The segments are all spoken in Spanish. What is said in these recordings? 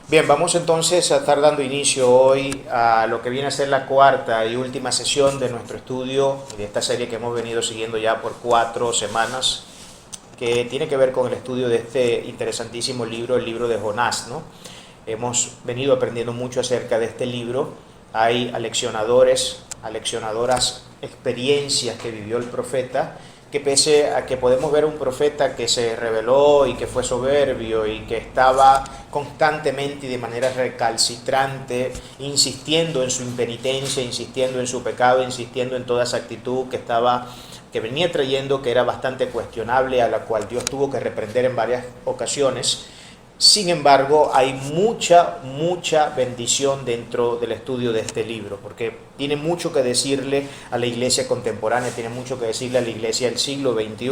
Bien, vamos entonces a estar dando inicio hoy a lo que viene a ser la cuarta y última sesión de nuestro estudio de esta serie que hemos venido siguiendo ya por 4 semanas, que tiene que ver con el estudio de este interesantísimo libro, el libro de Jonás, ¿no? Hemos venido aprendiendo mucho acerca de este libro. Hay aleccionadores, aleccionadoras experiencias que vivió el profeta, que pese a que podemos ver un profeta que se rebeló y que fue soberbio y que estaba constantemente y de manera recalcitrante, insistiendo en su impenitencia, insistiendo en su pecado, insistiendo en toda esa actitud que venía trayendo, que era bastante cuestionable, a la cual Dios tuvo que reprender en varias ocasiones. Sin embargo, hay mucha bendición dentro del estudio de este libro, porque tiene mucho que decirle a la iglesia contemporánea, tiene mucho que decirle a la iglesia del siglo XXI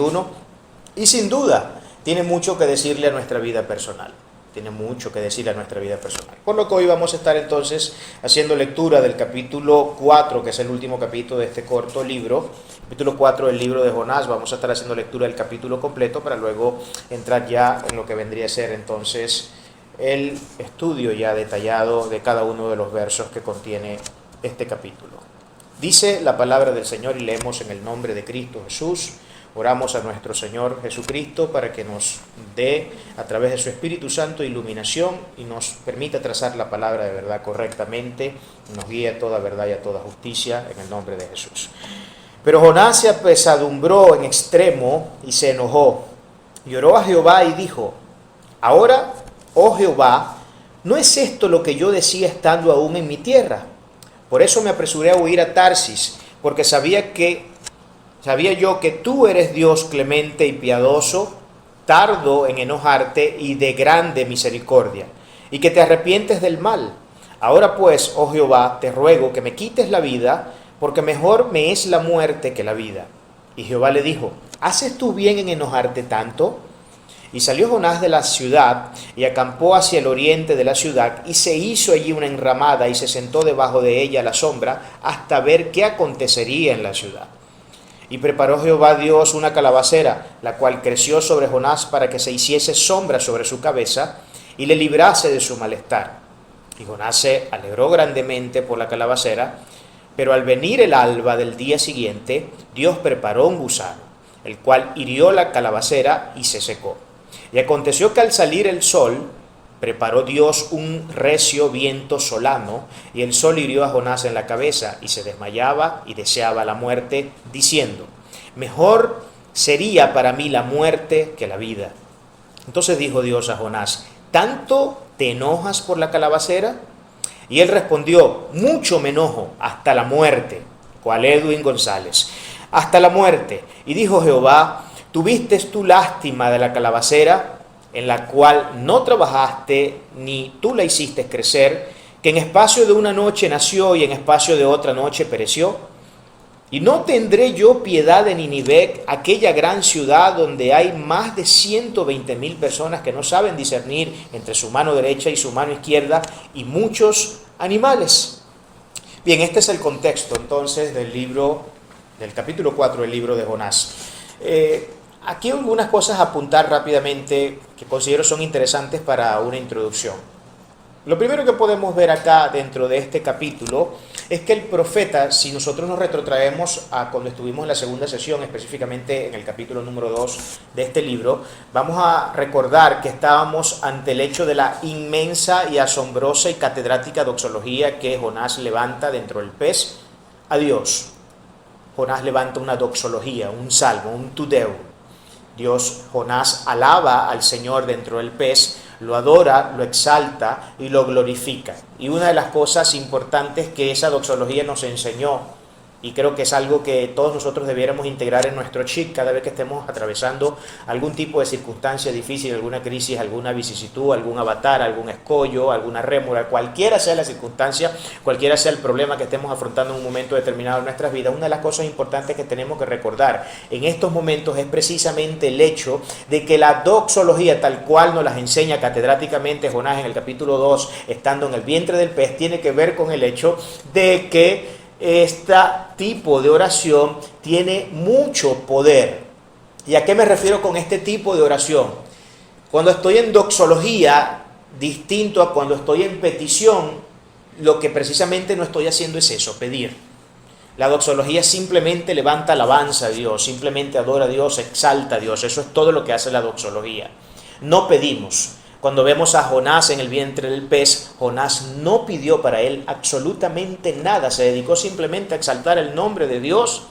y sin duda tiene mucho que decirle a nuestra vida personal. Tiene mucho que decir a nuestra vida personal. Por lo que hoy vamos a estar entonces haciendo lectura del capítulo 4, que es el último capítulo de este corto libro, capítulo 4 del libro de Jonás. Vamos a estar haciendo lectura del capítulo completo para luego entrar ya en lo que vendría a ser entonces el estudio ya detallado de cada uno de los versos que contiene este capítulo. Dice la palabra del Señor y leemos en el nombre de Cristo Jesús. Oramos a nuestro Señor Jesucristo para que nos dé a través de su Espíritu Santo iluminación y nos permita trazar la palabra de verdad correctamente, nos guíe a toda verdad y a toda justicia en el nombre de Jesús. Pero Jonás se apesadumbró en extremo y se enojó. Y oró a Jehová y dijo: Ahora, oh Jehová, ¿no es esto lo que yo decía estando aún en mi tierra? Por eso me apresuré a huir a Tarsis, porque sabía yo que tú eres Dios clemente y piadoso, tardo en enojarte y de grande misericordia, y que te arrepientes del mal. Ahora pues, oh Jehová, te ruego que me quites la vida, porque mejor me es la muerte que la vida. Y Jehová le dijo: ¿haces tú bien en enojarte tanto? Y salió Jonás de la ciudad y acampó hacia el oriente de la ciudad, y se hizo allí una enramada y se sentó debajo de ella a la sombra hasta ver qué acontecería en la ciudad. Y preparó Jehová Dios una calabacera, la cual creció sobre Jonás para que se hiciese sombra sobre su cabeza y le librase de su malestar. Y Jonás se alegró grandemente por la calabacera, pero al venir el alba del día siguiente, Dios preparó un gusano, el cual hirió la calabacera y se secó. Y aconteció que al salir el sol, preparó Dios un recio viento solano, y el sol hirió a Jonás en la cabeza, y se desmayaba y deseaba la muerte, diciendo: mejor sería para mí la muerte que la vida. Entonces dijo Dios a Jonás: ¿tanto te enojas por la calabacera? Y él respondió: mucho me enojo, hasta la muerte. ¿Cuál Edwin González? Hasta la muerte. Y dijo Jehová: ¿tuviste tú lástima de la calabacera, en la cual no trabajaste ni tú la hiciste crecer, que en espacio de una noche nació y en espacio de otra noche pereció? ¿Y no tendré yo piedad de Nínive, aquella gran ciudad donde hay más de 120,000 personas que no saben discernir entre su mano derecha y su mano izquierda, y muchos animales? Bien, este es el contexto entonces del capítulo 4 del libro de Jonás. Aquí hay algunas cosas a apuntar rápidamente que considero son interesantes para una introducción. Lo primero que podemos ver acá dentro de este capítulo es que el profeta, si nosotros nos retrotraemos a cuando estuvimos en la segunda sesión, específicamente en el capítulo número 2 de este libro, vamos a recordar que estábamos ante el hecho de la inmensa y asombrosa y catedrática doxología que Jonás levanta dentro del pez a Dios. Jonás levanta una doxología, un salmo, un tudeu. Jonás alaba al Señor dentro del pez, lo adora, lo exalta y lo glorifica. Y una de las cosas importantes que esa doxología nos enseñó, y creo que es algo que todos nosotros debiéramos integrar en nuestro chip cada vez que estemos atravesando algún tipo de circunstancia difícil, alguna crisis, alguna vicisitud, algún avatar, algún escollo, alguna rémora, cualquiera sea la circunstancia, cualquiera sea el problema que estemos afrontando en un momento determinado en nuestras vidas. Una de las cosas importantes que tenemos que recordar en estos momentos es precisamente el hecho de que la doxología, tal cual nos las enseña catedráticamente Jonás en el capítulo 2, estando en el vientre del pez, tiene que ver con el hecho de que este tipo de oración tiene mucho poder. ¿Y a qué me refiero con este tipo de oración? Cuando estoy en doxología, distinto a cuando estoy en petición, lo que precisamente no estoy haciendo es eso, pedir. La doxología simplemente levanta alabanza a Dios, simplemente adora a Dios, exalta a Dios. Eso es todo lo que hace la doxología. No pedimos. Cuando vemos a Jonás en el vientre del pez, Jonás no pidió para él absolutamente nada. Se dedicó simplemente a exaltar el nombre de Dios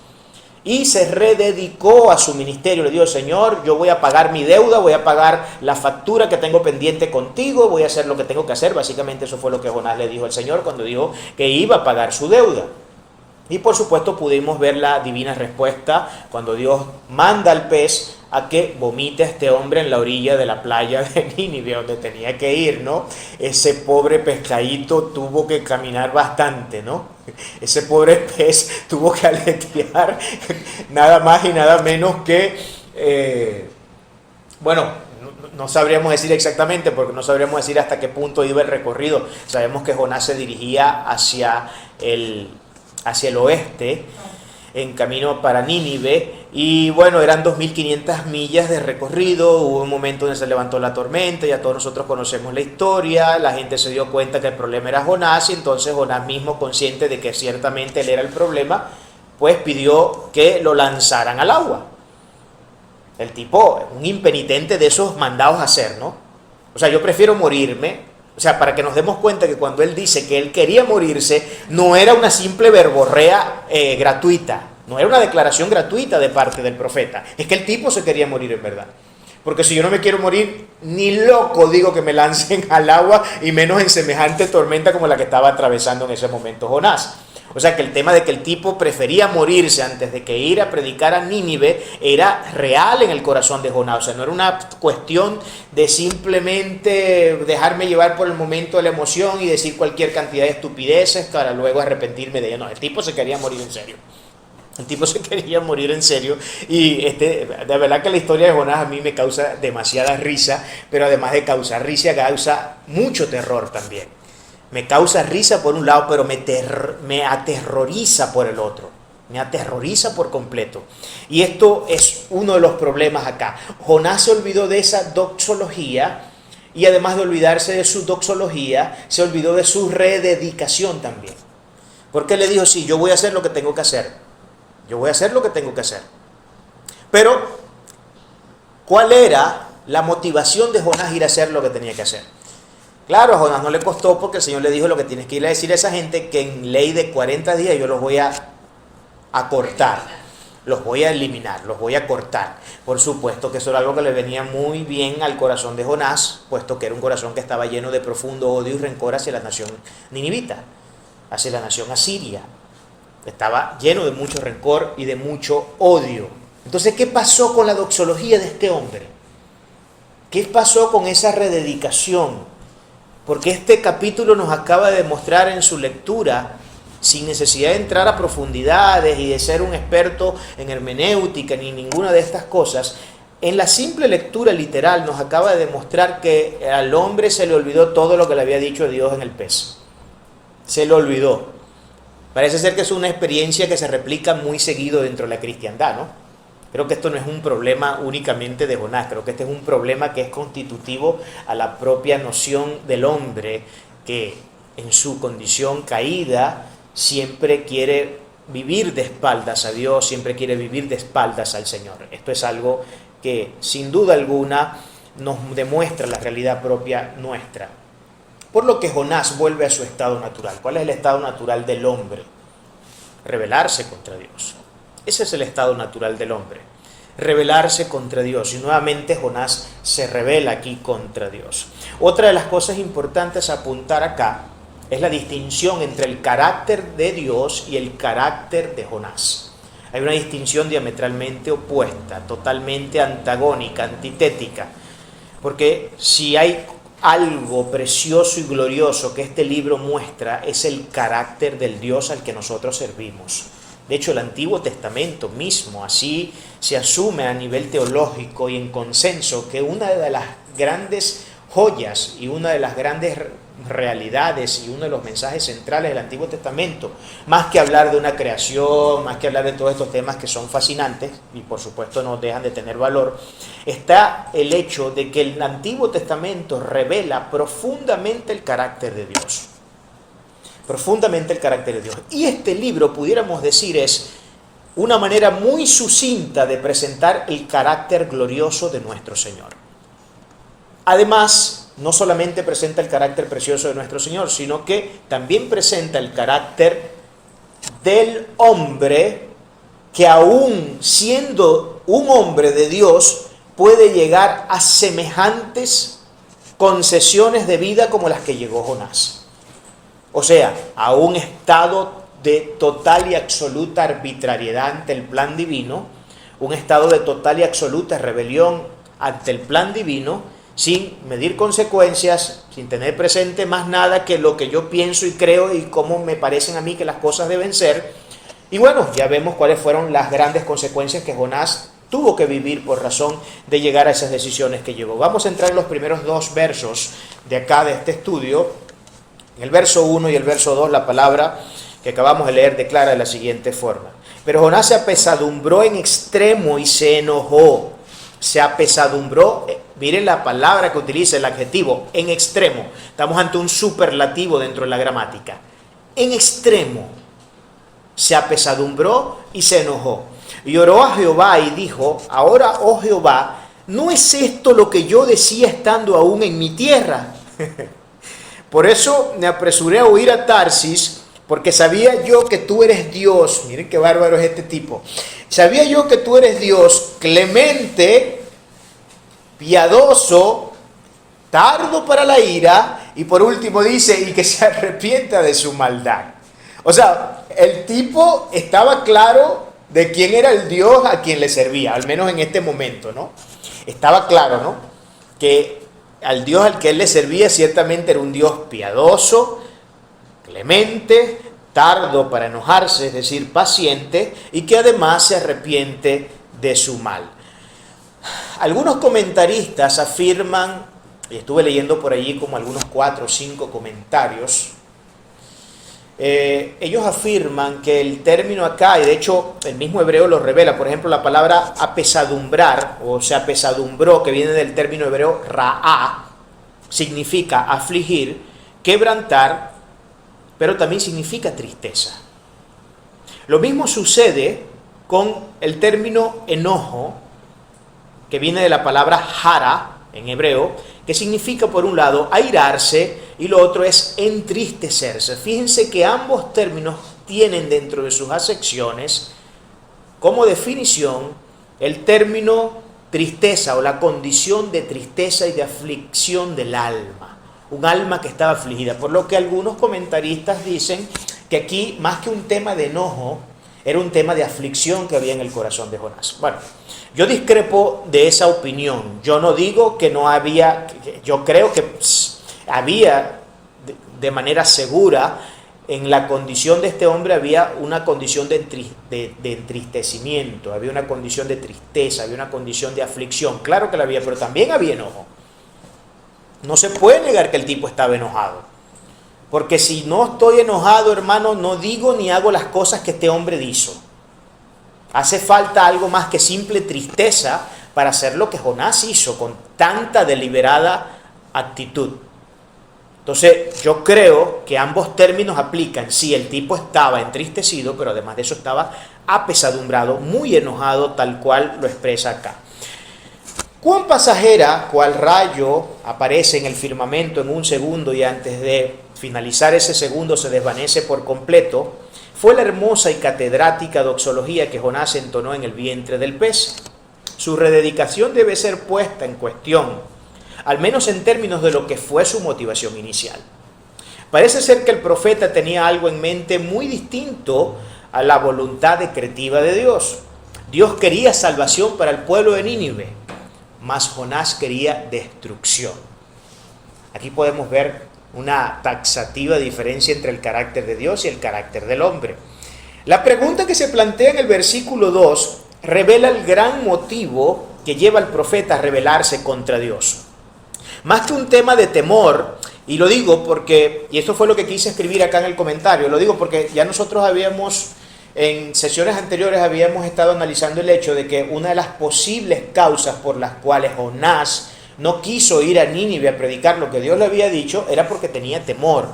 y se rededicó a su ministerio. Le dijo: Señor, yo voy a pagar mi deuda, voy a pagar la factura que tengo pendiente contigo, voy a hacer lo que tengo que hacer. Básicamente eso fue lo que Jonás le dijo al Señor cuando dijo que iba a pagar su deuda. Y por supuesto pudimos ver la divina respuesta cuando Dios manda al pez a que vomite a este hombre en la orilla de la playa de Nínive, donde tenía que ir, ¿no? Ese pobre pescadito tuvo que caminar bastante, ¿no? Ese pobre pez tuvo que aletear nada más y nada menos que, no sabríamos decir exactamente, porque no sabríamos decir hasta qué punto iba el recorrido. Sabemos que Jonás se dirigía hacia el oeste, en camino para Nínive, y bueno, eran 2.500 millas de recorrido. Hubo un momento donde se levantó la tormenta, ya todos nosotros conocemos la historia, la gente se dio cuenta que el problema era Jonás, y entonces Jonás mismo, consciente de que ciertamente él era el problema, pues pidió que lo lanzaran al agua. El tipo, un impenitente de esos mandados a hacer, ¿no? O sea, yo prefiero morirme. O sea, para que nos demos cuenta que cuando él dice que él quería morirse, no era una simple verborrea gratuita, no era una declaración gratuita de parte del profeta, es que el tipo se quería morir en verdad. Porque si yo no me quiero morir, ni loco digo que me lancen al agua, y menos en semejante tormenta como la que estaba atravesando en ese momento Jonás. O sea que el tema de que el tipo prefería morirse antes de que ir a predicar a Nínive era real en el corazón de Jonás. O sea, no era una cuestión de simplemente dejarme llevar por el momento de la emoción y decir cualquier cantidad de estupideces para luego arrepentirme de ello. No, el tipo se quería morir en serio. El tipo se quería morir en serio. Y de verdad que la historia de Jonás a mí me causa demasiada risa, pero además de causar risa, causa mucho terror también. Me causa risa por un lado, pero me aterroriza por el otro. Me aterroriza por completo. Y esto es uno de los problemas acá. Jonás se olvidó de esa doxología, y además de olvidarse de su doxología, se olvidó de su rededicación también. Porque le dijo: sí, yo voy a hacer lo que tengo que hacer. Yo voy a hacer lo que tengo que hacer. Pero, ¿cuál era la motivación de Jonás ir a hacer lo que tenía que hacer? Claro, a Jonás no le costó, porque el Señor le dijo: lo que tienes que ir a decir a esa gente que en ley de 40 días yo los voy a cortar, los voy a eliminar, los voy a cortar. Por supuesto que eso era algo que le venía muy bien al corazón de Jonás, puesto que era un corazón que estaba lleno de profundo odio y rencor hacia la nación ninivita, hacia la nación asiria. Estaba lleno de mucho rencor y de mucho odio. Entonces, ¿qué pasó con la doxología de este hombre? ¿Qué pasó con esa rededicación? Porque este capítulo nos acaba de demostrar en su lectura, sin necesidad de entrar a profundidades y de ser un experto en hermenéutica ni ninguna de estas cosas, en la simple lectura literal nos acaba de demostrar que al hombre se le olvidó todo lo que le había dicho Dios en el pez. Se le olvidó. Parece ser que es una experiencia que se replica muy seguido dentro de la cristiandad, ¿no? Creo que esto no es un problema únicamente de Jonás, creo que este es un problema que es constitutivo a la propia noción del hombre, que en su condición caída siempre quiere vivir de espaldas a Dios, siempre quiere vivir de espaldas al Señor. Esto es algo que sin duda alguna nos demuestra la realidad propia nuestra. Por lo que Jonás vuelve a su estado natural. ¿Cuál es el estado natural del hombre? Rebelarse contra Dios. Ese es el estado natural del hombre, rebelarse contra Dios. Y nuevamente Jonás se rebela aquí contra Dios. Otra de las cosas importantes a apuntar acá es la distinción entre el carácter de Dios y el carácter de Jonás. Hay una distinción diametralmente opuesta, totalmente antagónica, antitética. Porque si hay algo precioso y glorioso que este libro muestra, es el carácter del Dios al que nosotros servimos. De hecho, el Antiguo Testamento mismo, así se asume a nivel teológico y en consenso, que una de las grandes joyas y una de las grandes realidades y uno de los mensajes centrales del Antiguo Testamento, más que hablar de una creación, más que hablar de todos estos temas que son fascinantes y por supuesto no dejan de tener valor, está el hecho de que el Antiguo Testamento revela profundamente el carácter de Dios. Profundamente el carácter de Dios. Y este libro, pudiéramos decir, es una manera muy sucinta de presentar el carácter glorioso de nuestro Señor. Además, no solamente presenta el carácter precioso de nuestro Señor, sino que también presenta el carácter del hombre que, aún siendo un hombre de Dios, puede llegar a semejantes concesiones de vida como las que llegó Jonás. O sea, a un estado de total y absoluta arbitrariedad ante el plan divino, un estado de total y absoluta rebelión ante el plan divino, sin medir consecuencias, sin tener presente más nada que lo que yo pienso y creo y cómo me parecen a mí que las cosas deben ser. Y bueno, ya vemos cuáles fueron las grandes consecuencias que Jonás tuvo que vivir por razón de llegar a esas decisiones que llegó. Vamos a entrar en los primeros dos versos de acá de este estudio. En el verso 1 y el verso 2, la palabra que acabamos de leer declara de la siguiente forma: pero Jonás se apesadumbró en extremo y se enojó. Se apesadumbró, miren la palabra que utiliza, el adjetivo, en extremo. Estamos ante un superlativo dentro de la gramática. En extremo. Se apesadumbró y se enojó. Y oró a Jehová y dijo: ahora, oh Jehová, ¿no es esto lo que yo decía estando aún en mi tierra? Por eso me apresuré a huir a Tarsis, porque sabía yo que tú eres Dios. Miren qué bárbaro es este tipo. Sabía yo que tú eres Dios, clemente, piadoso, tardo para la ira, y por último dice, y que se arrepienta de su maldad. O sea, el tipo estaba claro de quién era el Dios a quien le servía, al menos en este momento, ¿no? Estaba claro, ¿no? Que al Dios al que él le servía ciertamente era un Dios piadoso, clemente, tardo para enojarse, es decir, paciente, y que además se arrepiente de su mal. Algunos comentaristas afirman, y estuve leyendo por allí como algunos 4 o 5 comentarios, ellos afirman que el término acá, y de hecho el mismo hebreo lo revela, por ejemplo la palabra apesadumbrar, o se apesadumbró, que viene del término hebreo ra'a, significa afligir, quebrantar, pero también significa tristeza. Lo mismo sucede con el término enojo, que viene de la palabra jara en hebreo, que significa por un lado airarse y lo otro es entristecerse. Fíjense que ambos términos tienen dentro de sus acepciones como definición el término tristeza o la condición de tristeza y de aflicción del alma. Un alma que estaba afligida, por lo que algunos comentaristas dicen que aquí, más que un tema de enojo, era un tema de aflicción que había en el corazón de Jonás. Bueno, yo discrepo de esa opinión. Yo no digo que no había, yo creo que había de manera segura, en la condición de este hombre había una condición de entristecimiento, había una condición de tristeza, había una condición de aflicción. Claro que la había, pero también había enojo. No se puede negar que el tipo estaba enojado. Porque si no estoy enojado, hermano, no digo ni hago las cosas que este hombre hizo. Hace falta algo más que simple tristeza para hacer lo que Jonás hizo con tanta deliberada actitud. Entonces, yo creo que ambos términos aplican. Sí, el tipo estaba entristecido, pero además de eso estaba apesadumbrado, muy enojado, tal cual lo expresa acá. Cuán pasajera, cual rayo aparece en el firmamento en un segundo y antes de finalizar ese segundo se desvanece por completo, fue la hermosa y catedrática doxología que Jonás entonó en el vientre del pez. Su rededicación debe ser puesta en cuestión, al menos en términos de lo que fue su motivación inicial. Parece ser que el profeta tenía algo en mente muy distinto a la voluntad decretiva de Dios. Dios quería salvación para el pueblo de Nínive, mas Jonás quería destrucción. Aquí podemos ver una taxativa diferencia entre el carácter de Dios y el carácter del hombre. La pregunta que se plantea en el versículo 2 revela el gran motivo que lleva al profeta a rebelarse contra Dios. Más que un tema de temor, y lo digo porque, y esto fue lo que quise escribir acá en el comentario, lo digo porque ya nosotros en sesiones anteriores habíamos estado analizando el hecho de que una de las posibles causas por las cuales Jonás no quiso ir a Nínive a predicar lo que Dios le había dicho era porque tenía temor.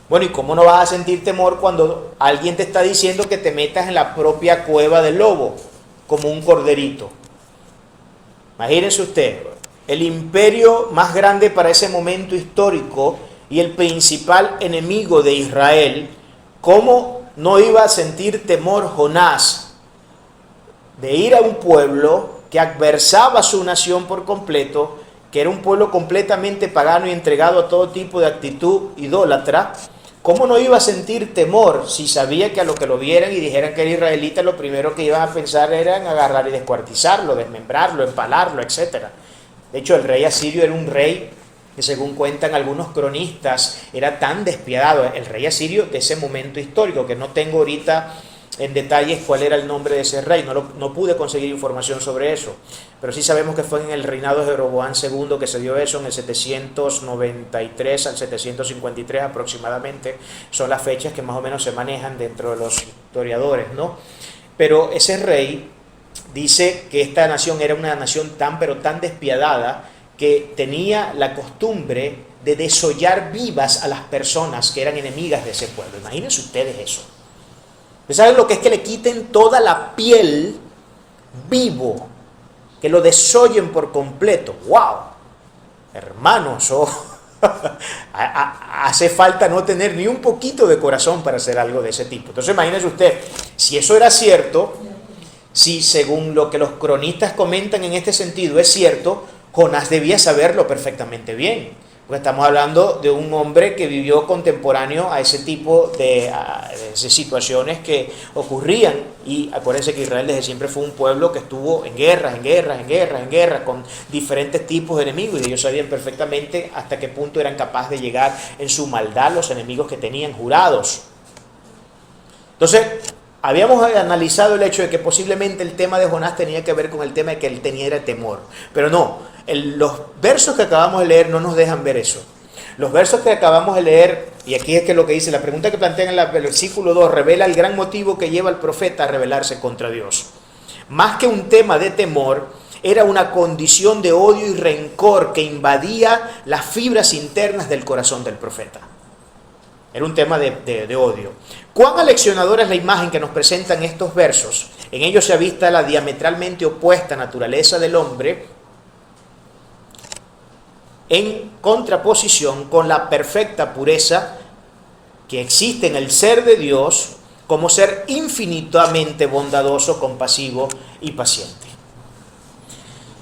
Bueno, ¿y cómo no vas a sentir temor cuando alguien te está diciendo que te metas en la propia cueva del lobo, como un corderito? Imagínense usted, el imperio más grande para ese momento histórico y el principal enemigo de Israel, ¿cómo no iba a sentir temor Jonás de ir a un pueblo que adversaba a su nación por completo, que era un pueblo completamente pagano y entregado a todo tipo de actitud idólatra? ¿Cómo no iba a sentir temor si sabía que a lo que lo vieran y dijeran que era israelita, lo primero que iban a pensar era en agarrar y descuartizarlo, desmembrarlo, empalarlo, etc.? De hecho, el rey asirio era un rey que, según cuentan algunos cronistas, era tan despiadado, el rey asirio de ese momento histórico, que no tengo ahorita en detalles cuál era el nombre de ese rey, no pude conseguir información sobre eso, pero sí sabemos que fue en el reinado de Jeroboam II que se dio eso, en el 793 al 753 aproximadamente, son las fechas que más o menos se manejan dentro de los historiadores, ¿no? Pero ese rey dice que esta nación era una nación tan pero tan despiadada que tenía la costumbre de desollar vivas a las personas que eran enemigas de ese pueblo. Imagínense ustedes eso. ¿Ustedes saben lo que es que le quiten toda la piel vivo? Que lo desollen por completo. ¡Wow! Hermanos, hace falta no tener ni un poquito de corazón para hacer algo de ese tipo. Entonces imagínense usted, si eso era cierto, si según lo que los cronistas comentan en este sentido es cierto, Jonás debía saberlo perfectamente bien. Porque estamos hablando de un hombre que vivió contemporáneo a ese tipo de situaciones que ocurrían. Y acuérdense que Israel desde siempre fue un pueblo que estuvo en guerra con diferentes tipos de enemigos. Y ellos sabían perfectamente hasta qué punto eran capaces de llegar en su maldad los enemigos que tenían jurados. Entonces, habíamos analizado el hecho de que posiblemente el tema de Jonás tenía que ver con el tema de que él tenía temor. Pero no. Los versos que acabamos de leer no nos dejan ver eso. Los versos que acabamos de leer, y aquí es que lo que dice, la pregunta que plantea en el versículo 2, revela el gran motivo que lleva al profeta a rebelarse contra Dios. Más que un tema de temor, era una condición de odio y rencor que invadía las fibras internas del corazón del profeta. Era un tema de odio. ¿Cuán aleccionadora es la imagen que nos presentan estos versos? En ellos se avista la diametralmente opuesta naturaleza del hombre en contraposición con la perfecta pureza que existe en el ser de Dios como ser infinitamente bondadoso, compasivo y paciente.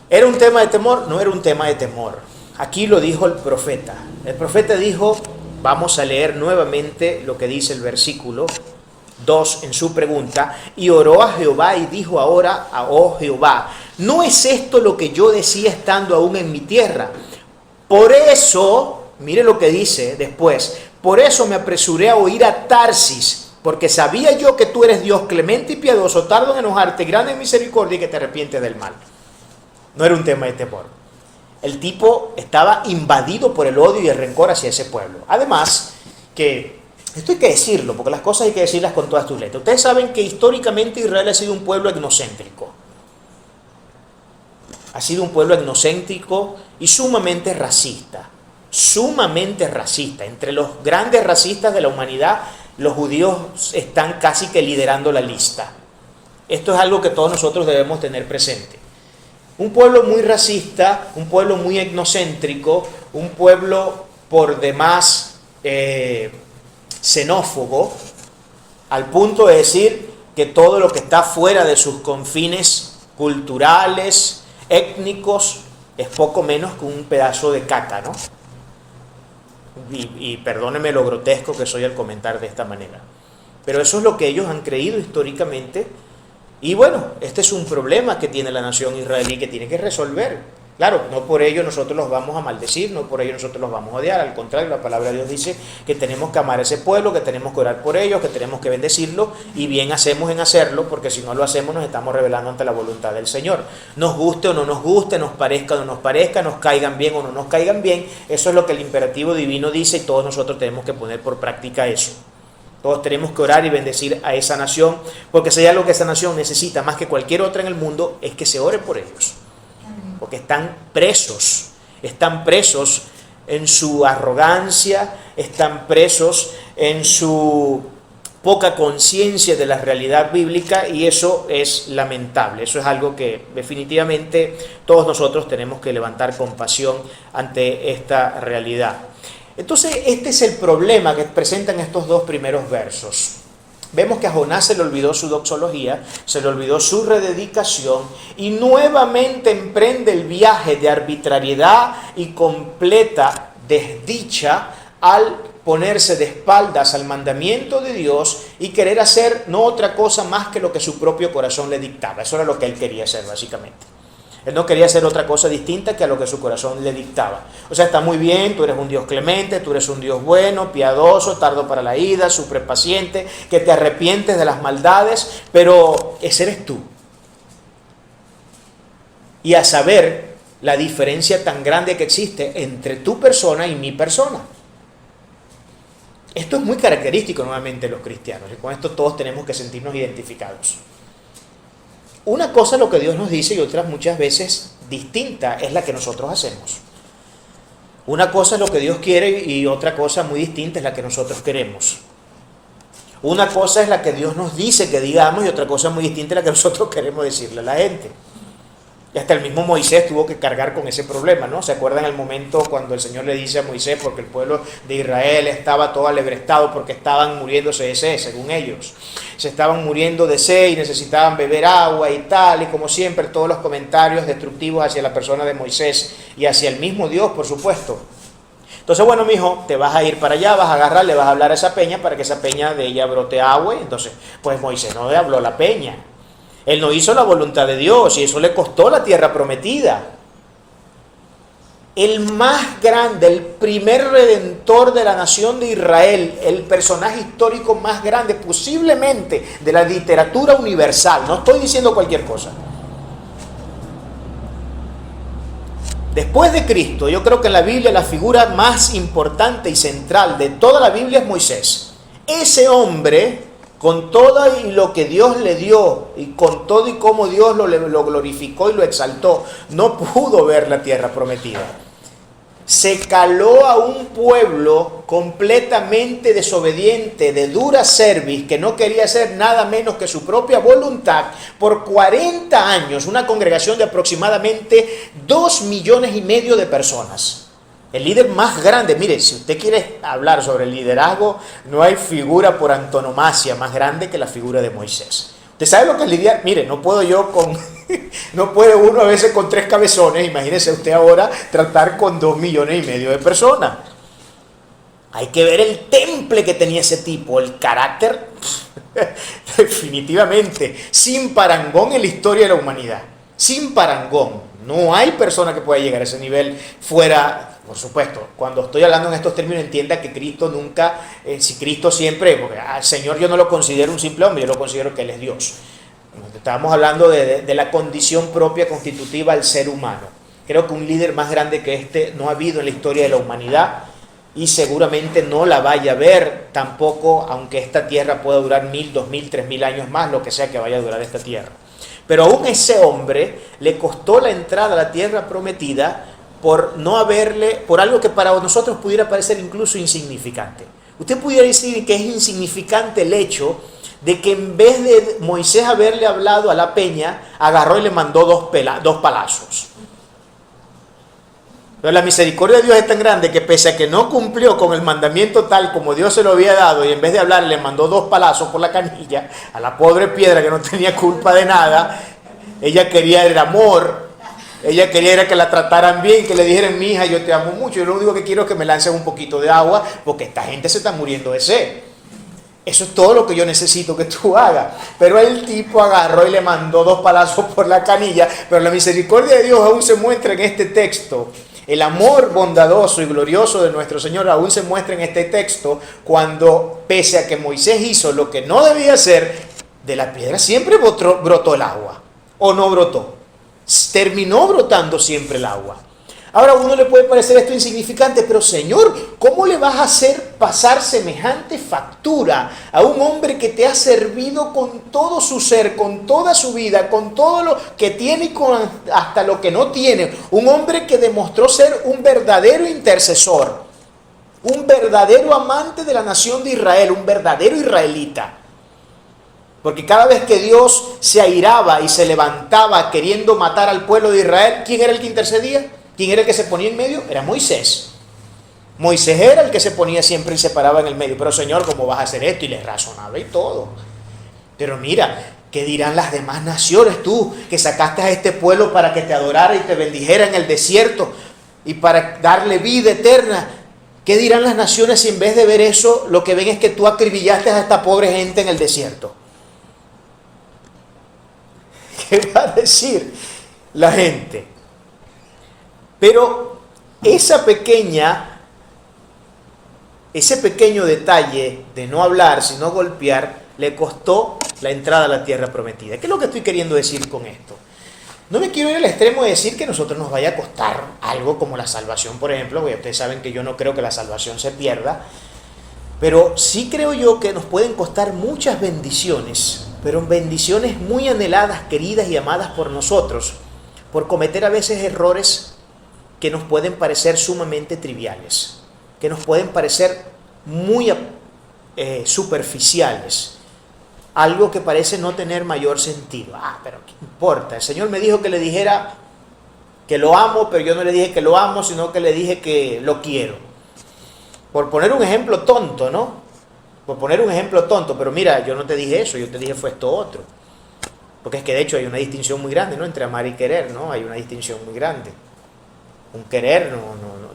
¿Era un tema de temor? No era un tema de temor. Aquí lo dijo el profeta. El profeta dijo, vamos a leer nuevamente lo que dice el versículo 2 en su pregunta, y oró a Jehová y dijo ahora, oh Jehová, ¿no es esto lo que yo decía estando aún en mi tierra? Por eso, mire lo que dice después, por eso me apresuré a oír a Tarsis, porque sabía yo que tú eres Dios clemente y piadoso, tardo en enojarte, grande en misericordia y que te arrepientes del mal. No era un tema de temor. El tipo estaba invadido por el odio y el rencor hacia ese pueblo. Además, que esto hay que decirlo, porque las cosas hay que decirlas con todas tus letras. Ustedes saben que históricamente Israel ha sido un pueblo etnocéntrico. Ha sido un pueblo etnocéntrico y sumamente racista. Sumamente racista. Entre los grandes racistas de la humanidad, los judíos están casi que liderando la lista. Esto es algo que todos nosotros debemos tener presente. Un pueblo muy racista, un pueblo muy etnocéntrico, un pueblo por demás xenófobo, al punto de decir que todo lo que está fuera de sus confines culturales, étnicos, es poco menos que un pedazo de caca, ¿no? Y perdónenme lo grotesco que soy al comentar de esta manera. Pero eso es lo que ellos han creído históricamente. Y bueno, este es un problema que tiene la nación israelí que tiene que resolver. Claro, no por ello nosotros los vamos a maldecir, no por ello nosotros los vamos a odiar. Al contrario, la palabra de Dios dice que tenemos que amar a ese pueblo, que tenemos que orar por ellos, que tenemos que bendecirlo, y bien hacemos en hacerlo, porque si no lo hacemos nos estamos rebelando ante la voluntad del Señor. Nos guste o no nos guste, nos parezca o no nos parezca, nos caigan bien o no nos caigan bien, eso es lo que el imperativo divino dice, y todos nosotros tenemos que poner por práctica eso. Todos tenemos que orar y bendecir a esa nación, porque si hay algo que esa nación necesita más que cualquier otra en el mundo, es que se ore por ellos. Porque están presos en su arrogancia, están presos en su poca conciencia de la realidad bíblica, y eso es lamentable. Eso es algo que definitivamente todos nosotros tenemos que levantar compasión ante esta realidad. Entonces, este es el problema que presentan estos dos primeros versos. Vemos que a Jonás se le olvidó su doxología, se le olvidó su rededicación, y nuevamente emprende el viaje de arbitrariedad y completa desdicha al ponerse de espaldas al mandamiento de Dios y querer hacer no otra cosa más que lo que su propio corazón le dictaba. Eso era lo que él quería hacer, básicamente. Él no quería hacer otra cosa distinta que a lo que su corazón le dictaba. O sea, está muy bien, tú eres un Dios clemente, tú eres un Dios bueno, piadoso, tardo para la ira, súper paciente, que te arrepientes de las maldades, pero ese eres tú. Y a saber la diferencia tan grande que existe entre tu persona y mi persona. Esto es muy característico nuevamente de los cristianos, y con esto todos tenemos que sentirnos identificados. Una cosa es lo que Dios nos dice y otra muchas veces distinta es la que nosotros hacemos. Una cosa es lo que Dios quiere y otra cosa muy distinta es la que nosotros queremos. Una cosa es la que Dios nos dice que digamos y otra cosa muy distinta es la que nosotros queremos decirle a la gente. Y hasta el mismo Moisés tuvo que cargar con ese problema, ¿no? ¿Se acuerdan el momento cuando el Señor le dice a Moisés, porque el pueblo de Israel estaba todo alebrestado porque estaban muriéndose de sed, según ellos? Se estaban muriendo de sed y necesitaban beber agua y tal, y como siempre todos los comentarios destructivos hacia la persona de Moisés y hacia el mismo Dios, por supuesto. Entonces, bueno, mijo, te vas a ir para allá, vas a agarrar, le vas a hablar a esa peña para que esa peña de ella brote agua. Entonces, pues Moisés no le habló a la peña. Él no hizo la voluntad de Dios y eso le costó la tierra prometida. El más grande, el primer redentor de la nación de Israel, el personaje histórico más grande posiblemente de la literatura universal, no estoy diciendo cualquier cosa. Después de Cristo, yo creo que en la Biblia la figura más importante y central de toda la Biblia es Moisés. Ese hombre, con todo y lo que Dios le dio, y con todo y cómo Dios lo glorificó y lo exaltó, no pudo ver la tierra prometida. Se caló a un pueblo completamente desobediente, de dura cerviz, que no quería hacer nada menos que su propia voluntad, por 40 años, una congregación de aproximadamente 2,5 millones de personas. El líder más grande, mire, si usted quiere hablar sobre el liderazgo, no hay figura por antonomasia más grande que la figura de Moisés. ¿Usted sabe lo que es lidiar? Mire, no puedo yo con... no puede uno a veces con 3 cabezones, imagínese usted ahora tratar con 2,5 millones de personas. Hay que ver el temple que tenía ese tipo, el carácter, definitivamente, sin parangón en la historia de la humanidad. Sin parangón. No hay persona que pueda llegar a ese nivel fuera... Por supuesto, cuando estoy hablando en estos términos, entienda que Cristo nunca, si Cristo siempre, porque al Señor yo no lo considero un simple hombre, yo lo considero que Él es Dios. Estábamos hablando de la condición propia constitutiva al ser humano. Creo que un líder más grande que este no ha habido en la historia de la humanidad y seguramente no la vaya a ver tampoco, aunque esta tierra pueda durar 1,000, 2,000, 3,000 años más, lo que sea que vaya a durar esta tierra. Pero aún ese hombre le costó la entrada a la tierra prometida por no haberle, por algo que para nosotros pudiera parecer incluso insignificante. Usted pudiera decir que es insignificante el hecho de que en vez de Moisés haberle hablado a la peña, agarró y le mandó dos palazos. Pero la misericordia de Dios es tan grande que pese a que no cumplió con el mandamiento tal como Dios se lo había dado, y en vez de hablar le mandó 2 palazos por la canilla a la pobre piedra que no tenía culpa de nada, ella quería el amor. Ella quería que la trataran bien, que le dijeran, mi hija, yo te amo mucho, yo lo único que quiero es que me lancen un poquito de agua, porque esta gente se está muriendo de sed. Eso es todo lo que yo necesito que tú hagas. Pero el tipo agarró y le mandó 2 palazos por la canilla. Pero la misericordia de Dios aún se muestra en este texto. El amor bondadoso y glorioso de nuestro Señor aún se muestra en este texto cuando, pese a que Moisés hizo lo que no debía hacer, de la piedra siempre brotó el agua. ¿O no brotó? Terminó brotando siempre el agua. Ahora a uno le puede parecer esto insignificante, pero Señor, ¿cómo le vas a hacer pasar semejante factura a un hombre que te ha servido con todo su ser, con toda su vida, con todo lo que tiene y con hasta lo que no tiene? Un hombre que demostró ser un verdadero intercesor, un verdadero amante de la nación de Israel, un verdadero israelita. Porque cada vez que Dios se airaba y se levantaba queriendo matar al pueblo de Israel, ¿quién era el que intercedía? ¿Quién era el que se ponía en medio? Era Moisés. Moisés era el que se ponía siempre y se paraba en el medio. Pero Señor, ¿cómo vas a hacer esto? Y le razonaba y todo. Pero mira, ¿qué dirán las demás naciones tú que sacaste a este pueblo para que te adorara y te bendijera en el desierto y para darle vida eterna? ¿Qué dirán las naciones si en vez de ver eso, lo que ven es que tú acribillaste a esta pobre gente en el desierto? ¿Qué va a decir la gente? Pero ese pequeño detalle de no hablar, sino golpear, le costó la entrada a la tierra prometida. ¿Qué es lo que estoy queriendo decir con esto? No me quiero ir al extremo de decir que a nosotros nos vaya a costar algo como la salvación, por ejemplo, porque ustedes saben que yo no creo que la salvación se pierda, pero sí creo yo que nos pueden costar muchas bendiciones, pero bendiciones muy anheladas, queridas y amadas por nosotros, por cometer a veces errores que nos pueden parecer sumamente triviales, que nos pueden parecer muy superficiales, algo que parece no tener mayor sentido. Pero ¿qué importa? El Señor me dijo que le dijera que lo amo, pero yo no le dije que lo amo, sino que le dije que lo quiero. Por poner un ejemplo tonto, ¿no? Por poner un ejemplo tonto, pero mira, yo no te dije eso, yo te dije fue esto otro. Porque es que de hecho hay una distinción muy grande, ¿no? Entre amar y querer, ¿no? Hay una distinción muy grande. Un querer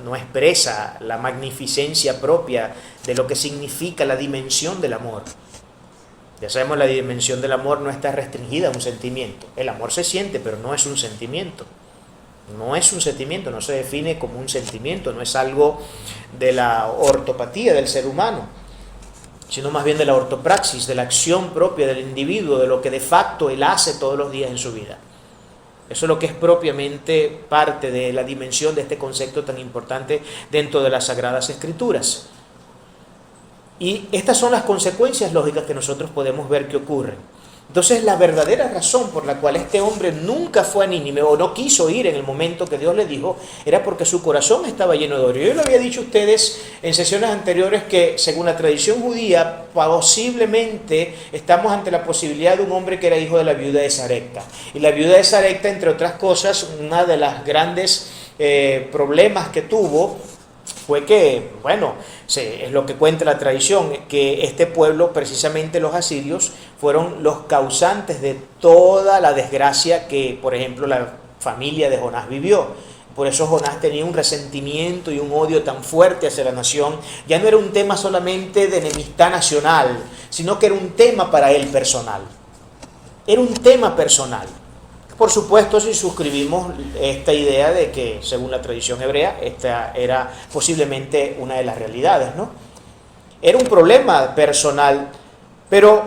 no expresa la magnificencia propia de lo que significa la dimensión del amor. Ya sabemos, la dimensión del amor no está restringida a un sentimiento. El amor se siente, pero no es un sentimiento. No es un sentimiento, no se define como un sentimiento, no es algo de la ortopatía del ser humano, sino más bien de la ortopraxis, de la acción propia del individuo, de lo que de facto él hace todos los días en su vida. Eso es lo que es propiamente parte de la dimensión de este concepto tan importante dentro de las Sagradas Escrituras. Y estas son las consecuencias lógicas que nosotros podemos ver que ocurren. Entonces, la verdadera razón por la cual este hombre nunca fue a Nínive o no quiso ir en el momento que Dios le dijo, era porque su corazón estaba lleno de odio. Yo le había dicho a ustedes en sesiones anteriores que, según la tradición judía, posiblemente estamos ante la posibilidad de un hombre que era hijo de la viuda de Sarepta. Y la viuda de Sarepta, entre otras cosas, una de las grandes problemas que tuvo fue que, es lo que cuenta la tradición, que este pueblo, precisamente los asirios, fueron los causantes de toda la desgracia que, por ejemplo, la familia de Jonás vivió. Por eso Jonás tenía un resentimiento y un odio tan fuerte hacia la nación. Ya no era un tema solamente de enemistad nacional, sino que era un tema para él personal. Era un tema personal. Por supuesto, si suscribimos esta idea de que, según la tradición hebrea, esta era posiblemente una de las realidades, ¿no? Era un problema personal, pero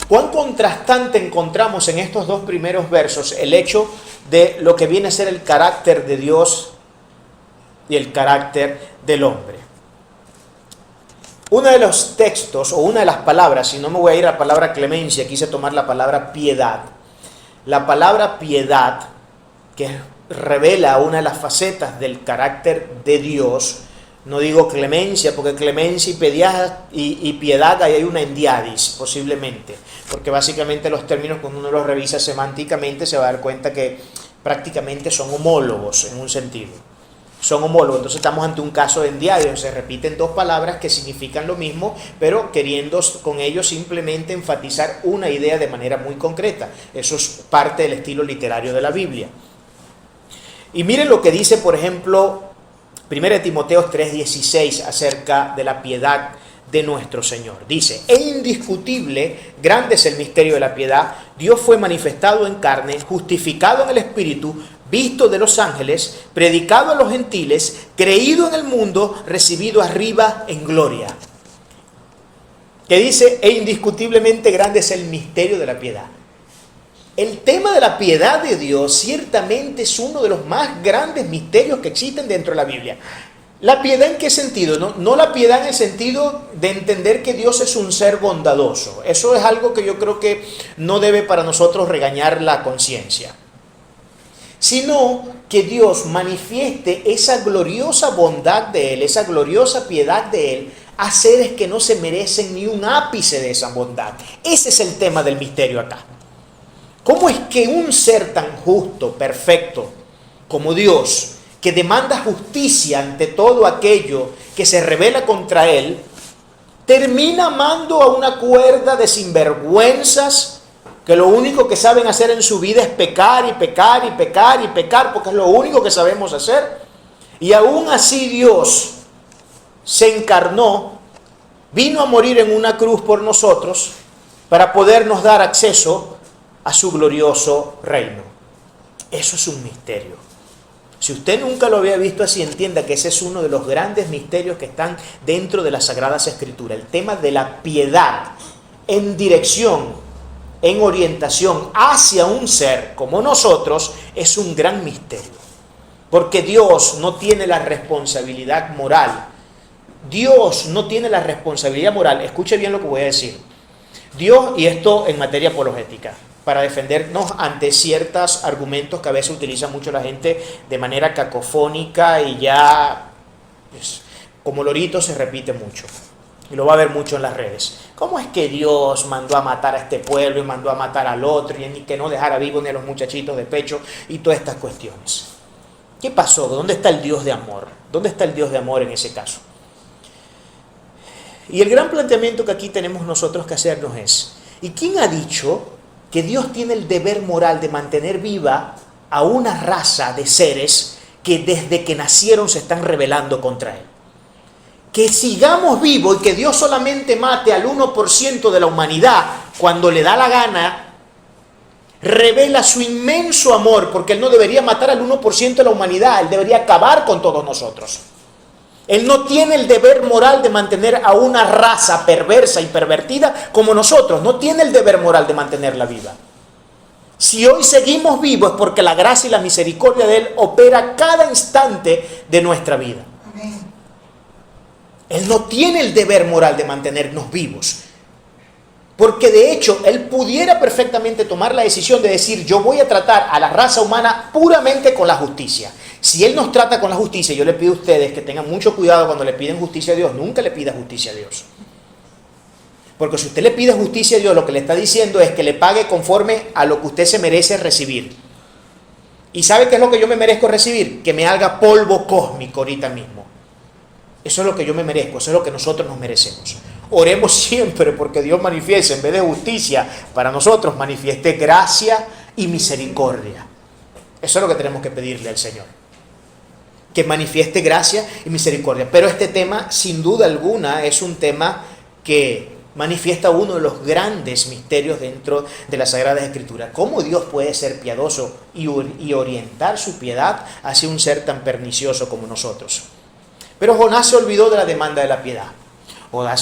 cuán contrastante encontramos en estos 2 primeros versos el hecho de lo que viene a ser el carácter de Dios y el carácter del hombre. Uno de los textos, o una de las palabras, si no me voy a ir a la palabra clemencia, quise tomar la palabra piedad. La palabra piedad, que revela una de las facetas del carácter de Dios, no digo clemencia, porque clemencia y piedad ahí hay una endiadis, posiblemente, porque básicamente los términos, cuando uno los revisa semánticamente, se va a dar cuenta que prácticamente son homólogos en un sentido. Son homólogos, entonces estamos ante un caso de endiadios, se repiten 2 palabras que significan lo mismo, pero queriendo con ello simplemente enfatizar una idea de manera muy concreta. Eso es parte del estilo literario de la Biblia. Y miren lo que dice, por ejemplo, 1 Timoteo 3:16 acerca de la piedad de nuestro Señor. Dice, e indiscutible, grande es el misterio de la piedad. Dios fue manifestado en carne, justificado en el Espíritu, visto de los ángeles, predicado a los gentiles, creído en el mundo, recibido arriba en gloria. Que dice, e indiscutiblemente grande es el misterio de la piedad. El tema de la piedad de Dios ciertamente es uno de los más grandes misterios que existen dentro de la Biblia. ¿La piedad en qué sentido? No la piedad en el sentido de entender que Dios es un ser bondadoso. Eso es algo que yo creo que no debe para nosotros regañar la conciencia. Sino que Dios manifieste esa gloriosa bondad de Él, esa gloriosa piedad de Él, a seres que no se merecen ni un ápice de esa bondad. Ese es el tema del misterio acá. ¿Cómo es que un ser tan justo, perfecto, como Dios, que demanda justicia ante todo aquello que se rebela contra Él, termina amando a una cuerda de sinvergüenzas que lo único que saben hacer en su vida es pecar y pecar y pecar y pecar, porque es lo único que sabemos hacer? Y aún así Dios se encarnó, vino a morir en una cruz por nosotros para podernos dar acceso a su glorioso reino. Eso es un misterio. Si usted nunca lo había visto así, entienda que ese es uno de los grandes misterios que están dentro de las Sagradas Escrituras. El tema de la piedad en dirección, en orientación hacia un ser como nosotros es un gran misterio. Porque Dios no tiene la responsabilidad moral. Dios no tiene la responsabilidad moral. Escuche bien lo que voy a decir. Dios, y esto en materia apologética, para defendernos ante ciertos argumentos que a veces utiliza mucho la gente de manera cacofónica y ya, pues, como lorito se repite mucho. Y lo va a ver mucho en las redes. ¿Cómo es que Dios mandó a matar a este pueblo y mandó a matar al otro y que no dejara vivos ni a los muchachitos de pecho y todas estas cuestiones? ¿Qué pasó? ¿Dónde está el Dios de amor? ¿Dónde está el Dios de amor en ese caso? Y el gran planteamiento que aquí tenemos nosotros que hacernos es, ¿y quién ha dicho que Dios tiene el deber moral de mantener viva a una raza de seres que desde que nacieron se están rebelando contra Él? Que sigamos vivos y que Dios solamente mate al 1% de la humanidad cuando le da la gana, revela su inmenso amor, porque Él no debería matar al 1% de la humanidad, Él debería acabar con todos nosotros. Él no tiene el deber moral de mantener a una raza perversa y pervertida como nosotros. No tiene el deber moral de mantenerla viva. Si hoy seguimos vivos es porque la gracia y la misericordia de Él opera cada instante de nuestra vida. Amén. Él no tiene el deber moral de mantenernos vivos. Porque de hecho, Él pudiera perfectamente tomar la decisión de decir, yo voy a tratar a la raza humana puramente con la justicia. Si Él nos trata con la justicia, yo le pido a ustedes que tengan mucho cuidado cuando le piden justicia a Dios. Nunca le pida justicia a Dios. Porque si usted le pide justicia a Dios, lo que le está diciendo es que le pague conforme a lo que usted se merece recibir. ¿Y sabe qué es lo que yo me merezco recibir? Que me haga polvo cósmico ahorita mismo. Eso es lo que yo me merezco, eso es lo que nosotros nos merecemos. Oremos siempre porque Dios manifieste, en vez de justicia, para nosotros manifieste gracia y misericordia. Eso es lo que tenemos que pedirle al Señor. Que manifieste gracia y misericordia. Pero este tema, sin duda alguna, es un tema que manifiesta uno de los grandes misterios dentro de la Sagrada Escritura. ¿Cómo Dios puede ser piadoso y orientar su piedad hacia un ser tan pernicioso como nosotros? Pero Jonás se olvidó de la demanda de la piedad. Jonás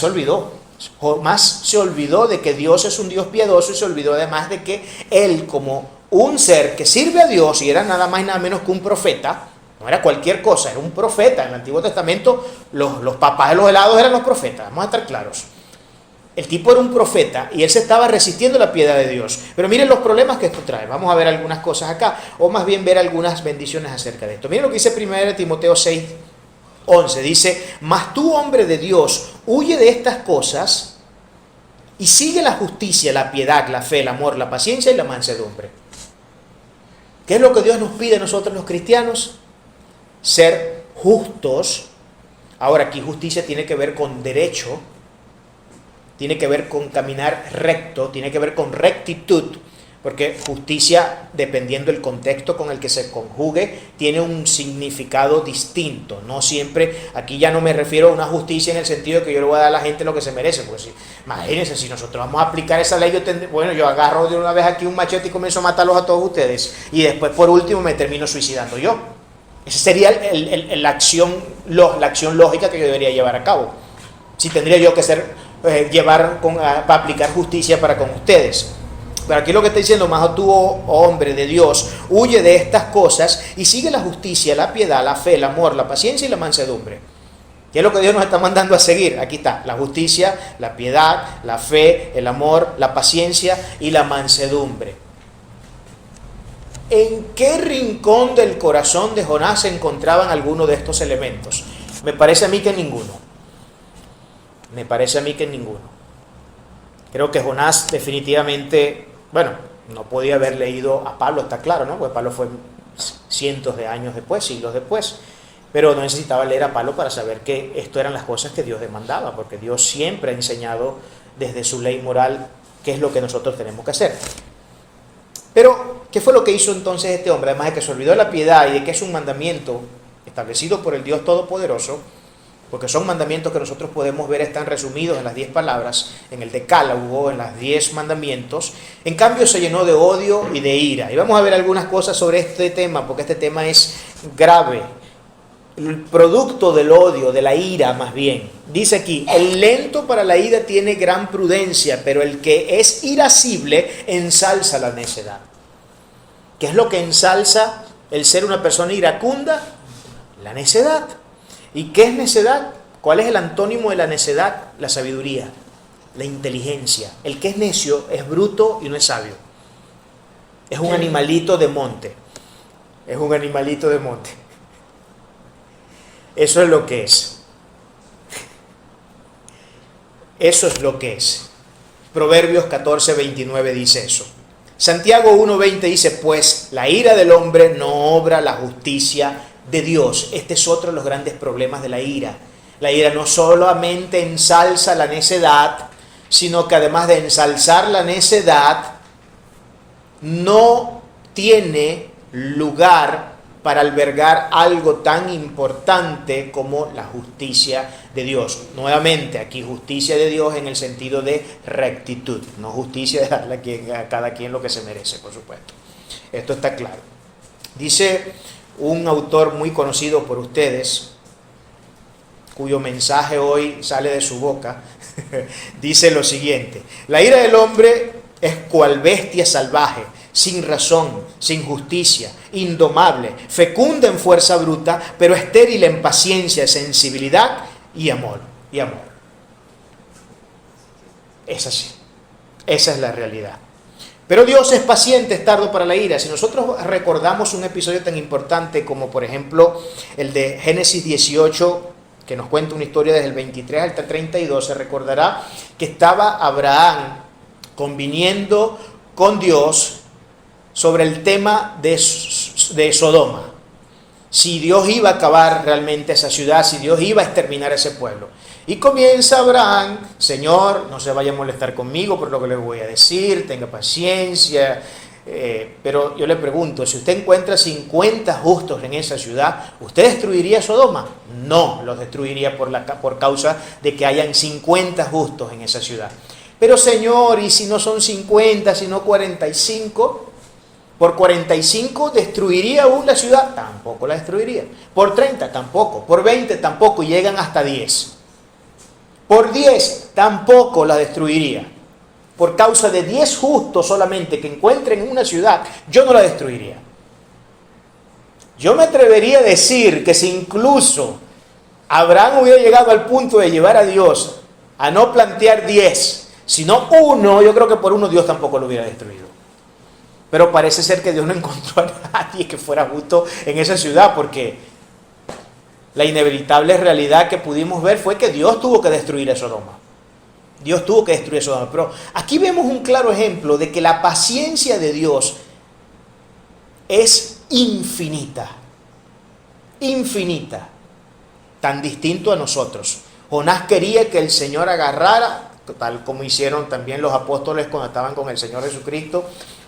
se olvidó de que Dios es un Dios piadoso y se olvidó además de que él, como un ser que sirve a Dios y era nada más y nada menos que un profeta, no era cualquier cosa, era un profeta. En el Antiguo Testamento los papás de los helados eran los profetas, vamos a estar claros. El tipo era un profeta y él se estaba resistiendo a la piedad de Dios. Pero miren los problemas que esto trae. Vamos a ver algunas cosas acá, o más bien ver algunas bendiciones acerca de esto. Miren lo que dice 1 Timoteo 6:11. Dice, mas tú, hombre de Dios, huye de estas cosas y sigue la justicia, la piedad, la fe, el amor, la paciencia y la mansedumbre. ¿Qué es lo que Dios nos pide a nosotros los cristianos? Ser justos. Ahora, aquí justicia tiene que ver con derecho, tiene que ver con caminar recto, tiene que ver con rectitud. porque justicia, dependiendo del contexto con el que se conjugue, tiene un significado distinto. No siempre, aquí ya no me refiero a una justicia en el sentido de que yo le voy a dar a la gente lo que se merece, porque si, imagínense, si nosotros vamos a aplicar esa ley, yo agarro de una vez aquí un machete y comienzo a matarlos a todos ustedes, y después por último me termino suicidando yo. Esa sería la acción lógica que yo debería llevar a cabo. Si tendría yo que para aplicar justicia para con ustedes. Pero aquí lo que está diciendo, más tú, hombre de Dios, huye de estas cosas y sigue la justicia, la piedad, la fe, el amor, la paciencia y la mansedumbre. ¿Qué es lo que Dios nos está mandando a seguir? Aquí está, la justicia, la piedad, la fe, el amor, la paciencia y la mansedumbre. ¿En qué rincón del corazón de Jonás se encontraban algunos de estos elementos? Me parece a mí que ninguno. Creo que Jonás definitivamente, no podía haber leído a Pablo, está claro, ¿no? Porque Pablo fue cientos de años después, siglos después. Pero no necesitaba leer a Pablo para saber que esto eran las cosas que Dios demandaba, porque Dios siempre ha enseñado desde su ley moral qué es lo que nosotros tenemos que hacer. Pero, ¿qué fue lo que hizo entonces este hombre? Además de que se olvidó de la piedad y de que es un mandamiento establecido por el Dios Todopoderoso, porque son mandamientos que nosotros podemos ver están resumidos en las 10 palabras, en el Decálogo, en las 10 mandamientos. En cambio se llenó de odio y de ira. Y vamos a ver algunas cosas sobre este tema, porque este tema es grave. El producto del odio, de la ira más bien. Dice aquí, el lento para la ira tiene gran prudencia, pero el que es irascible ensalza la necedad. ¿Qué es lo que ensalza el ser una persona iracunda? La necedad. ¿Y qué es necedad? ¿Cuál es el antónimo de la necedad? La sabiduría, la inteligencia. El que es necio es bruto y no es sabio. Es un animalito de monte. Eso es lo que es. Proverbios 14:29 dice eso. Santiago 1:20 dice, pues la ira del hombre no obra la justicia de Dios. Este es otro de los grandes problemas de la ira. La ira no solamente ensalza la necedad, sino que además de ensalzar la necedad, no tiene lugar para albergar algo tan importante como la justicia de Dios. Nuevamente, aquí justicia de Dios en el sentido de rectitud, no justicia de darle a cada quien lo que se merece, por supuesto. Esto está claro. Dice un autor muy conocido por ustedes, cuyo mensaje hoy sale de su boca, dice lo siguiente: la ira del hombre es cual bestia salvaje, sin razón, sin justicia, indomable, fecunda en fuerza bruta, pero estéril en paciencia, sensibilidad y amor. Es así. Esa es la realidad. Pero Dios es paciente, es tardo para la ira. Si nosotros recordamos un episodio tan importante como por ejemplo el de Génesis 18, que nos cuenta una historia desde el 23 hasta el 32, se recordará que estaba Abraham conviniendo con Dios sobre el tema de Sodoma. Si Dios iba a acabar realmente esa ciudad, si Dios iba a exterminar ese pueblo. Y comienza Abraham: Señor, no se vaya a molestar conmigo por lo que le voy a decir, tenga paciencia. Pero yo le pregunto, si usted encuentra 50 justos en esa ciudad, ¿usted destruiría Sodoma? No, los destruiría por causa de que hayan 50 justos en esa ciudad. Pero Señor, ¿y si no son 50, sino 45? Por 45 destruiría aún la ciudad, tampoco la destruiría. Por 30 tampoco, por 20 tampoco, y llegan hasta 10. Por 10 tampoco la destruiría. Por causa de 10 justos solamente que encuentren en una ciudad, yo no la destruiría. Yo me atrevería a decir que si incluso Abraham hubiera llegado al punto de llevar a Dios a no plantear 10, sino 1, yo creo que por 1 Dios tampoco lo hubiera destruido. Pero parece ser que Dios no encontró a nadie que fuera justo en esa ciudad, porque la inevitable realidad que pudimos ver fue que Dios tuvo que destruir a Sodoma. Pero aquí vemos un claro ejemplo de que la paciencia de Dios es infinita. Infinita. Tan distinto a nosotros. Jonás quería que el Señor agarrara, tal como hicieron también los apóstoles cuando estaban con el Señor Jesucristo,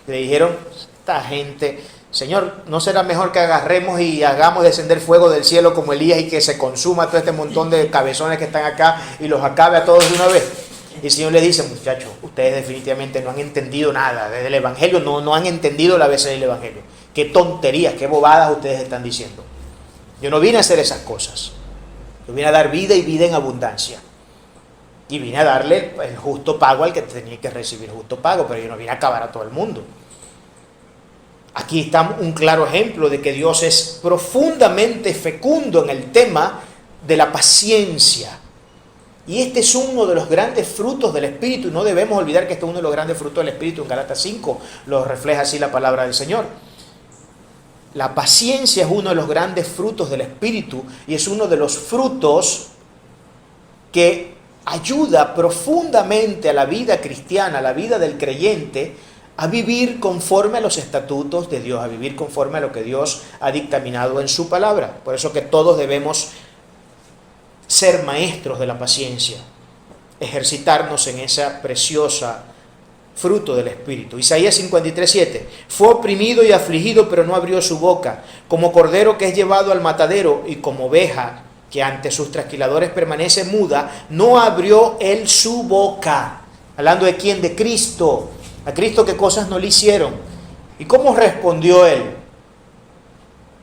Le dijeron, esta gente, Señor, ¿no será mejor que agarremos y hagamos descender fuego del cielo como Elías y que se consuma todo este montón de cabezones que están acá y los acabe a todos de una vez? Y el Señor le dice, muchachos, ustedes definitivamente no han entendido nada desde el Evangelio, no han entendido la base del Evangelio. Qué tonterías, qué bobadas ustedes están diciendo. Yo no vine a hacer esas cosas. Yo vine a dar vida y vida en abundancia. Y vine a darle el justo pago al que tenía que recibir justo pago, pero yo no vine a acabar a todo el mundo. Aquí está un claro ejemplo de que Dios es profundamente fecundo en el tema de la paciencia. Y este es uno de los grandes frutos del Espíritu. Y no debemos olvidar que este es uno de los grandes frutos del Espíritu. En Gálatas 5 lo refleja así la palabra del Señor. La paciencia es uno de los grandes frutos del Espíritu. Y es uno de los frutos que ayuda profundamente a la vida cristiana, a la vida del creyente, a vivir conforme a los estatutos de Dios, a vivir conforme a lo que Dios ha dictaminado en su palabra. Por eso que todos debemos ser maestros de la paciencia, ejercitarnos en esa preciosa fruto del Espíritu. Isaías 53:7, fue oprimido y afligido, pero no abrió su boca, como cordero que es llevado al matadero y como oveja que ante sus trasquiladores permanece muda, no abrió él su boca. Hablando de quién, de Cristo. A Cristo qué cosas no le hicieron. ¿Y cómo respondió él?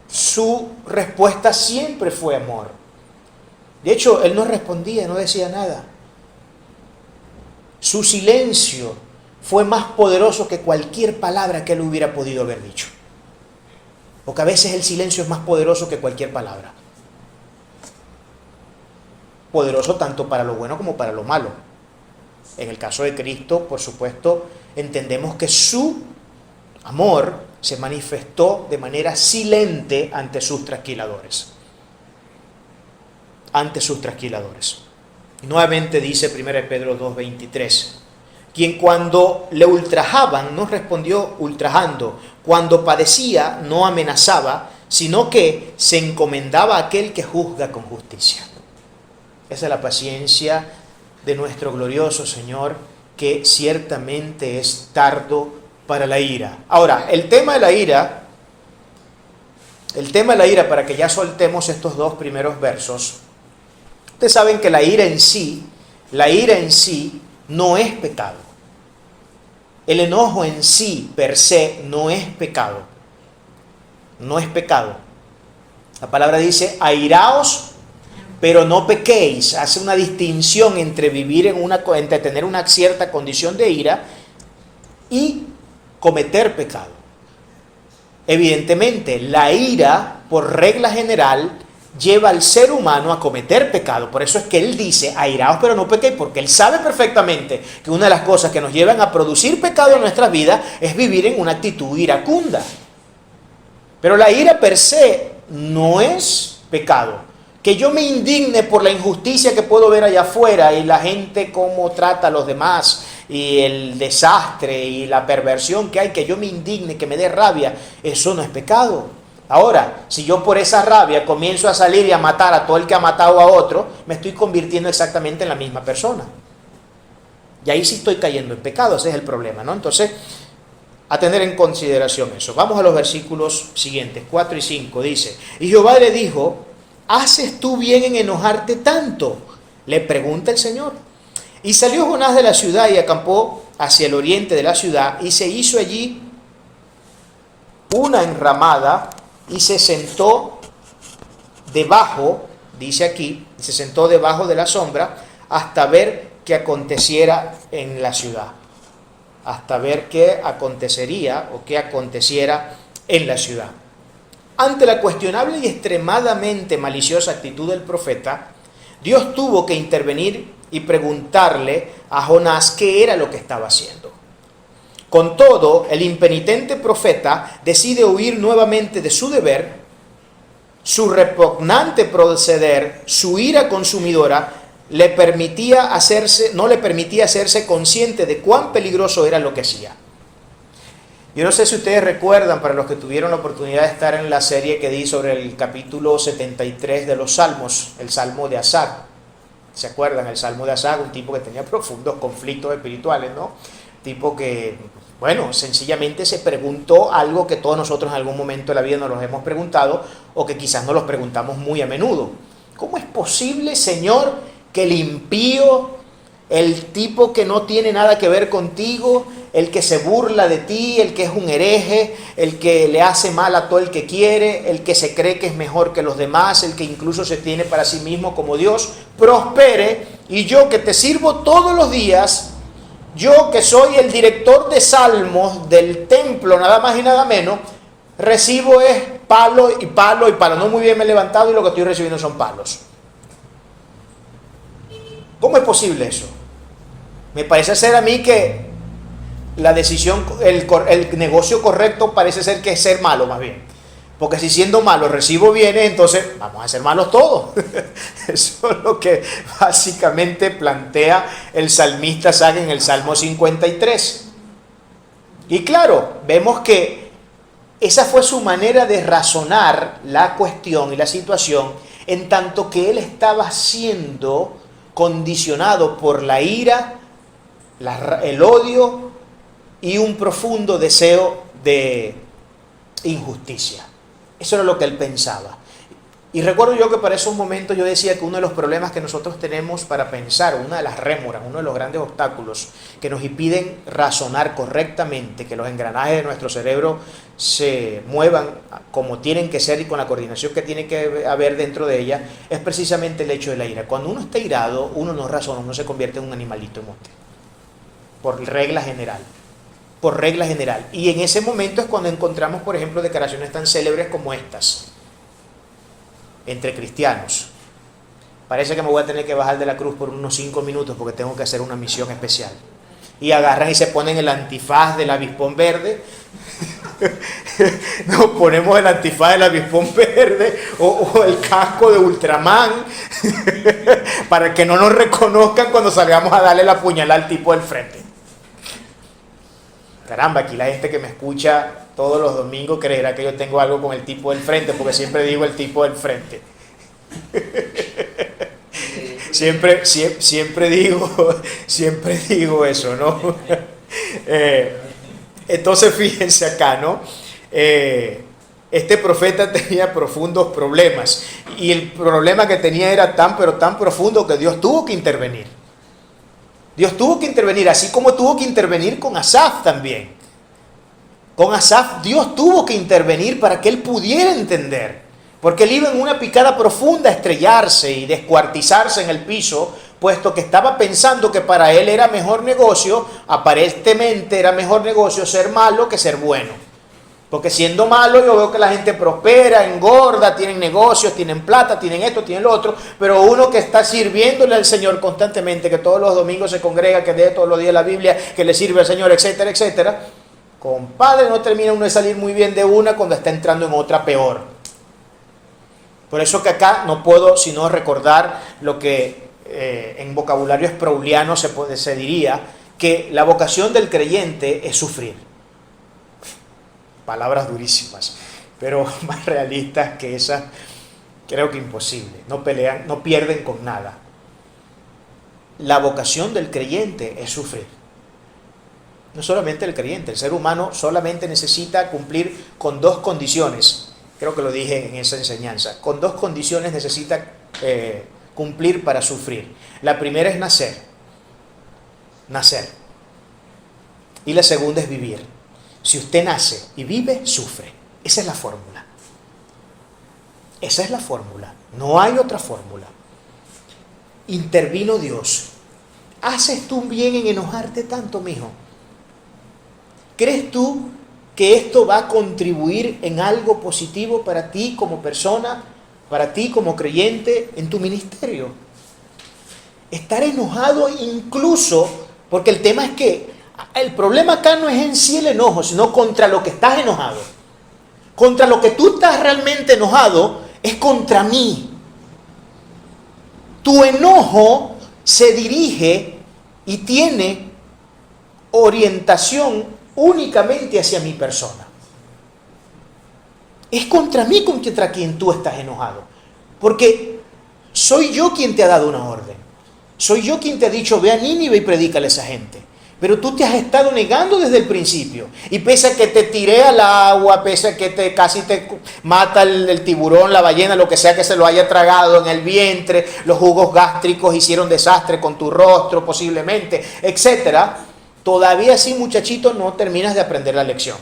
Su respuesta siempre fue amor. De hecho, él no respondía, no decía nada. Su silencio fue más poderoso que cualquier palabra que él hubiera podido haber dicho. Porque a veces el silencio es más poderoso que cualquier palabra. Poderoso tanto para lo bueno como para lo malo. En el caso de Cristo, por supuesto, entendemos que su amor se manifestó de manera silente ante sus trasquiladores. Ante sus trasquiladores. Y nuevamente dice 1 Pedro 2:23, quien cuando le ultrajaban no respondió ultrajando, cuando padecía no amenazaba, sino que se encomendaba a aquel que juzga con justicia. Esa es la paciencia de nuestro glorioso Señor, que ciertamente es tardo para la ira. Ahora, el tema de la ira, para que ya soltemos estos dos primeros versos, ustedes saben que la ira en sí no es pecado. El enojo en sí, per se, no es pecado. No es pecado. La palabra dice, airaos, pero no pequéis. Hace una distinción entre entre tener una cierta condición de ira y cometer pecado. Evidentemente, la ira, por regla general, lleva al ser humano a cometer pecado. Por eso es que él dice, airaos pero no pequéis, porque él sabe perfectamente que una de las cosas que nos llevan a producir pecado en nuestras vidas es vivir en una actitud iracunda. Pero la ira per se no es pecado. Que yo me indigne por la injusticia que puedo ver allá afuera y la gente cómo trata a los demás y el desastre y la perversión que hay, que yo me indigne, que me dé rabia, eso no es pecado. Ahora, si yo por esa rabia comienzo a salir y a matar a todo el que ha matado a otro, me estoy convirtiendo exactamente en la misma persona. Y ahí sí estoy cayendo en pecado, ese es el problema, ¿no? Entonces, a tener en consideración eso. Vamos a los versículos siguientes, 4 y 5, dice, y Jehová le dijo, ¿haces tú bien en enojarte tanto? Le pregunta el Señor. Y salió Jonás de la ciudad y acampó hacia el oriente de la ciudad y se hizo allí una enramada y se sentó debajo, dice aquí, se sentó debajo de la sombra hasta ver qué aconteciera en la ciudad. Hasta ver qué acontecería o qué aconteciera en la ciudad. Ante la cuestionable y extremadamente maliciosa actitud del profeta, Dios tuvo que intervenir y preguntarle a Jonás qué era lo que estaba haciendo. Con todo, el impenitente profeta decide huir nuevamente de su deber, su repugnante proceder, su ira consumidora, no le permitía hacerse consciente de cuán peligroso era lo que hacía. Yo no sé si ustedes recuerdan, para los que tuvieron la oportunidad de estar en la serie que di sobre el capítulo 73 de los Salmos, el Salmo de Asaf. ¿Se acuerdan? El Salmo de Asaf, un tipo que tenía profundos conflictos espirituales, ¿no? tipo que, bueno, sencillamente se preguntó algo que todos nosotros en algún momento de la vida nos los hemos preguntado o que quizás nos los preguntamos muy a menudo. ¿Cómo es posible, Señor, que el impío, el tipo que no tiene nada que ver contigo, el que se burla de ti, el que es un hereje, el que le hace mal a todo el que quiere, el que se cree que es mejor que los demás, el que incluso se tiene para sí mismo como Dios, prospere, y yo que te sirvo todos los días, yo que soy el director de salmos del templo, nada más y nada menos, recibo es palo y palo y palo? No, muy bien me he levantado y lo que estoy recibiendo son palos. ¿Cómo es posible eso? Me parece ser a mí que la decisión, el negocio correcto parece ser que es ser malo más bien. Porque si siendo malo recibo bienes, entonces vamos a ser malos todos. Eso es lo que básicamente plantea el salmista Sag en el Salmo 53. Y claro, vemos que esa fue su manera de razonar la cuestión y la situación, en tanto que él estaba siendo condicionado por la ira, el odio y un profundo deseo de injusticia. Eso era lo que él pensaba. Y recuerdo yo que para esos momentos yo decía que uno de los problemas que nosotros tenemos para pensar, una de las rémoras, uno de los grandes obstáculos que nos impiden razonar correctamente, que los engranajes de nuestro cerebro se muevan como tienen que ser y con la coordinación que tiene que haber dentro de ella, es precisamente el hecho de la ira. Cuando uno está irado, uno no razona, uno se convierte en un animalito en monte. Por regla general. Por regla general. Y en ese momento es cuando encontramos, por ejemplo, declaraciones tan célebres como estas entre cristianos. Parece que me voy a tener que bajar de la cruz por unos 5 minutos porque tengo que hacer una misión especial. Y agarran y se ponen el antifaz del avispón verde. Nos ponemos el antifaz del avispón verde o el casco de Ultraman para que no nos reconozcan cuando salgamos a darle la puñalada al tipo del frente. Caramba, aquí la gente que me escucha todos los domingos creerá que yo tengo algo con el tipo del frente, porque siempre digo el tipo del frente. Siempre digo eso, ¿no? Entonces fíjense acá, ¿no? Este profeta tenía profundos problemas, y el problema que tenía era pero tan profundo que Dios tuvo que intervenir. Dios tuvo que intervenir, así como tuvo que intervenir con Asaf también. Con Asaf Dios tuvo que intervenir para que él pudiera entender. Porque él iba en una picada profunda a estrellarse y descuartizarse en el piso, puesto que estaba pensando que para él era mejor negocio, aparentemente era mejor negocio ser malo que ser bueno. Porque siendo malo yo veo que la gente prospera, engorda, tienen negocios, tienen plata, tienen esto, tienen lo otro, pero uno que está sirviéndole al Señor constantemente, que todos los domingos se congrega, que lee todos los días la Biblia, que le sirve al Señor, etcétera, etcétera, compadre, no termina uno de salir muy bien de una cuando está entrando en otra peor. Por eso que acá no puedo sino recordar lo que en vocabulario sprouliano se diría, que la vocación del creyente es sufrir. Palabras durísimas, pero más realistas que esas, creo que imposible. No pelean, no pierden con nada. La vocación del creyente es sufrir. No solamente el creyente, el ser humano solamente necesita cumplir con 2 condiciones. Creo que lo dije en esa enseñanza. Con 2 condiciones necesita cumplir para sufrir. La primera es nacer. Y la segunda es vivir. Si usted nace y vive, sufre. Esa es la fórmula. Esa es la fórmula. No hay otra fórmula. Intervino Dios. ¿Haces tú bien en enojarte tanto, mijo? ¿Crees tú que esto va a contribuir en algo positivo para ti como persona, para ti como creyente, en tu ministerio? Estar enojado incluso, porque el tema es que el problema acá no es en sí el enojo, sino contra lo que estás enojado. Contra lo que tú estás realmente enojado es contra mí. Tu enojo se dirige y tiene orientación únicamente hacia mi persona. Es contra mí contra quien tú estás enojado. Porque soy yo quien te ha dado una orden. Soy yo quien te ha dicho, ve a Nínive y predícale a esa gente. Pero tú te has estado negando desde el principio. Y pese a que te tiré al agua, pese a que casi te mata el tiburón, la ballena, lo que sea que se lo haya tragado en el vientre, los jugos gástricos hicieron desastre con tu rostro posiblemente, etcétera, todavía así, muchachito, no terminas de aprender la lección.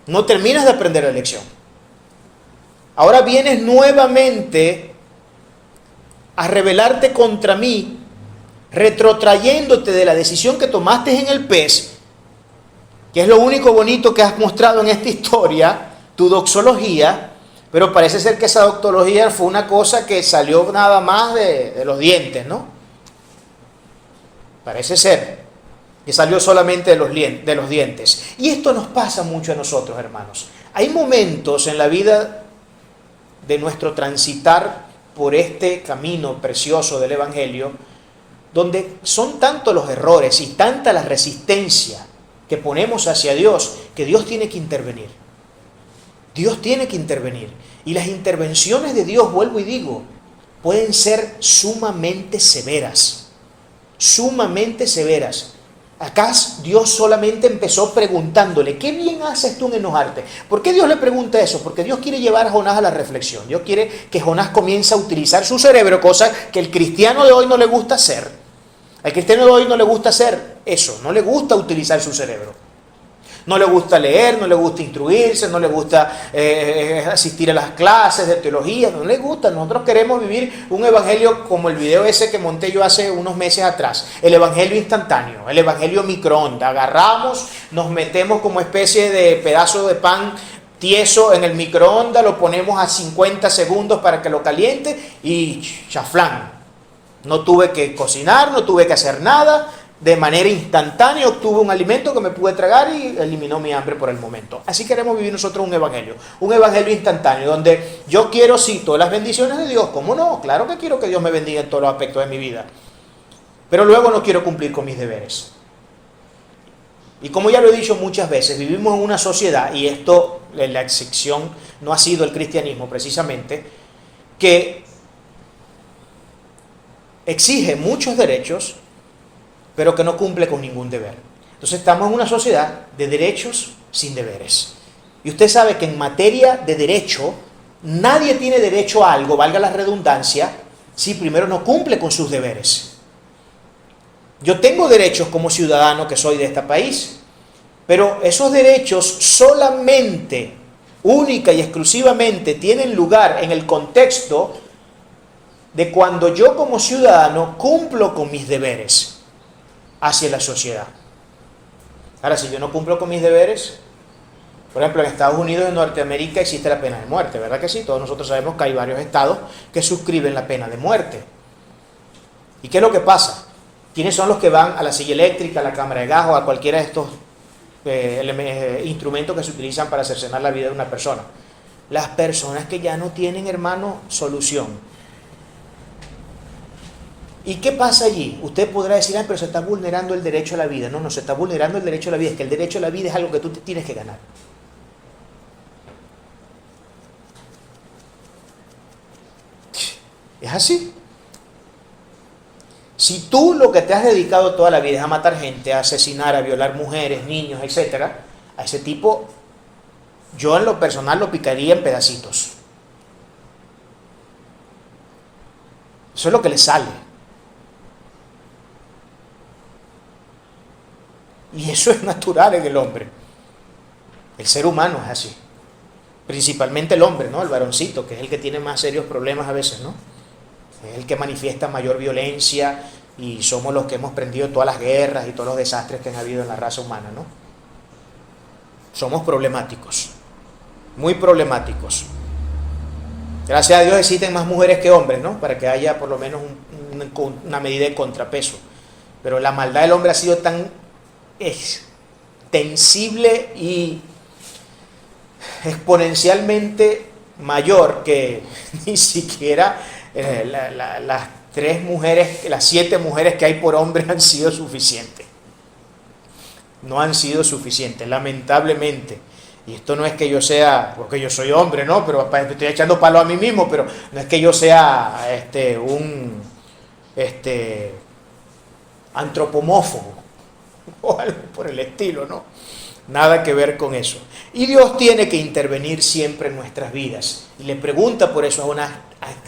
No terminas de aprender la lección. Ahora vienes nuevamente a rebelarte contra mí, retrotrayéndote de la decisión que tomaste en el pez, que es lo único bonito que has mostrado en esta historia, tu doxología, pero parece ser que esa doxología fue una cosa que salió nada más de los dientes, ¿no? Parece ser que salió solamente de los dientes. Y esto nos pasa mucho a nosotros, hermanos. Hay momentos en la vida de nuestro transitar por este camino precioso del Evangelio, donde son tantos los errores y tanta la resistencia que ponemos hacia Dios, que Dios tiene que intervenir. Dios tiene que intervenir. Y las intervenciones de Dios, vuelvo y digo, pueden ser sumamente severas. Sumamente severas. Acá Dios solamente empezó preguntándole, ¿qué bien haces tú en enojarte? ¿Por qué Dios le pregunta eso? Porque Dios quiere llevar a Jonás a la reflexión. Dios quiere que Jonás comience a utilizar su cerebro, cosa que el cristiano de hoy no le gusta hacer. Al cristiano de hoy no le gusta hacer eso, no le gusta utilizar su cerebro. No le gusta leer, no le gusta instruirse, no le gusta asistir a las clases de teología, no le gusta. Nosotros queremos vivir un evangelio como el video ese que monté yo hace unos meses atrás. El evangelio instantáneo, el evangelio microondas. Agarramos, nos metemos como especie de pedazo de pan tieso en el microondas, lo ponemos a 50 segundos para que lo caliente y chaflán. No tuve que cocinar, no tuve que hacer nada. De manera instantánea obtuve un alimento que me pude tragar y eliminó mi hambre por el momento. Así queremos vivir nosotros un evangelio instantáneo, donde yo quiero, sí, todas las bendiciones de Dios. ¿Cómo no? Claro que quiero que Dios me bendiga en todos los aspectos de mi vida. Pero luego no quiero cumplir con mis deberes. Y como ya lo he dicho muchas veces, vivimos en una sociedad, y esto, la excepción no ha sido el cristianismo precisamente, que exige muchos derechos, pero que no cumple con ningún deber. Entonces estamos en una sociedad de derechos sin deberes. Y usted sabe que en materia de derecho, nadie tiene derecho a algo, valga la redundancia, si primero no cumple con sus deberes. Yo tengo derechos como ciudadano que soy de este país, pero esos derechos solamente, única y exclusivamente, tienen lugar en el contexto de cuando yo como ciudadano cumplo con mis deberes hacia la sociedad. Ahora, si yo no cumplo con mis deberes, por ejemplo, en Estados Unidos, en Norteamérica, existe la pena de muerte, ¿verdad que sí? Todos nosotros sabemos que hay varios estados que suscriben la pena de muerte. ¿Y qué es lo que pasa? ¿Quiénes son los que van a la silla eléctrica, a la cámara de gas o a cualquiera de estos instrumentos que se utilizan para cercenar la vida de una persona? Las personas que ya no tienen, hermano, solución. ¿Y qué pasa allí? Usted podrá decir, pero se está vulnerando el derecho a la vida. No, no se está vulnerando el derecho a la vida. Es que el derecho a la vida es algo que tú te tienes que ganar. Es así. Si tú lo que te has dedicado toda la vida es a matar gente, a asesinar, a violar mujeres, niños, etc., a ese tipo, yo en lo personal lo picaría en pedacitos. Eso es lo que le sale. Y eso es natural en el hombre. El ser humano es así. Principalmente el hombre, ¿no? El varoncito, que es el que tiene más serios problemas a veces, ¿no? Es el que manifiesta mayor violencia y somos los que hemos prendido todas las guerras y todos los desastres que han habido en la raza humana, ¿no? Somos problemáticos. Muy problemáticos. Gracias a Dios existen más mujeres que hombres, ¿no? Para que haya por lo menos una medida de contrapeso. Pero la maldad del hombre ha sido tan extensible y exponencialmente mayor que ni siquiera las 7 mujeres que hay por hombre han sido suficientes. No han sido suficientes, lamentablemente. Y esto no es que yo sea, porque yo soy hombre, ¿no? Pero estoy echando palo a mí mismo, pero no es que yo sea un antropomófobo. o algo por el estilo, ¿no? Nada que ver con eso. Y Dios tiene que intervenir siempre en nuestras vidas. Y le pregunta por eso a Jonás: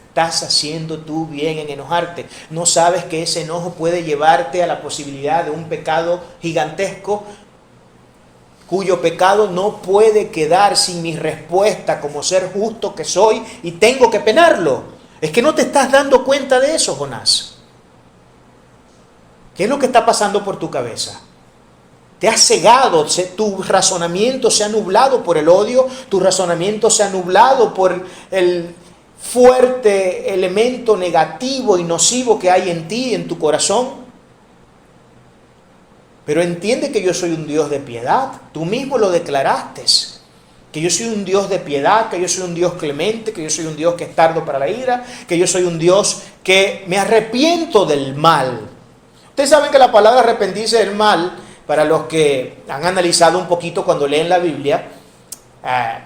¿estás haciendo tú bien en enojarte? ¿No sabes que ese enojo puede llevarte a la posibilidad de un pecado gigantesco, cuyo pecado no puede quedar sin mi respuesta como ser justo que soy y tengo que penarlo? Es que no te estás dando cuenta de eso, Jonás. ¿Qué es lo que está pasando por tu cabeza? Te has cegado, tu razonamiento se ha nublado por el odio, tu razonamiento se ha nublado por el fuerte elemento negativo y nocivo que hay en ti, en tu corazón. Pero entiende que yo soy un Dios de piedad. Tú mismo lo declaraste, que yo soy un Dios de piedad, que yo soy un Dios clemente, que yo soy un Dios que es tardo para la ira, que yo soy un Dios que me arrepiento del mal. Ustedes saben que la palabra arrepentirse del mal, para los que han analizado un poquito cuando leen la Biblia,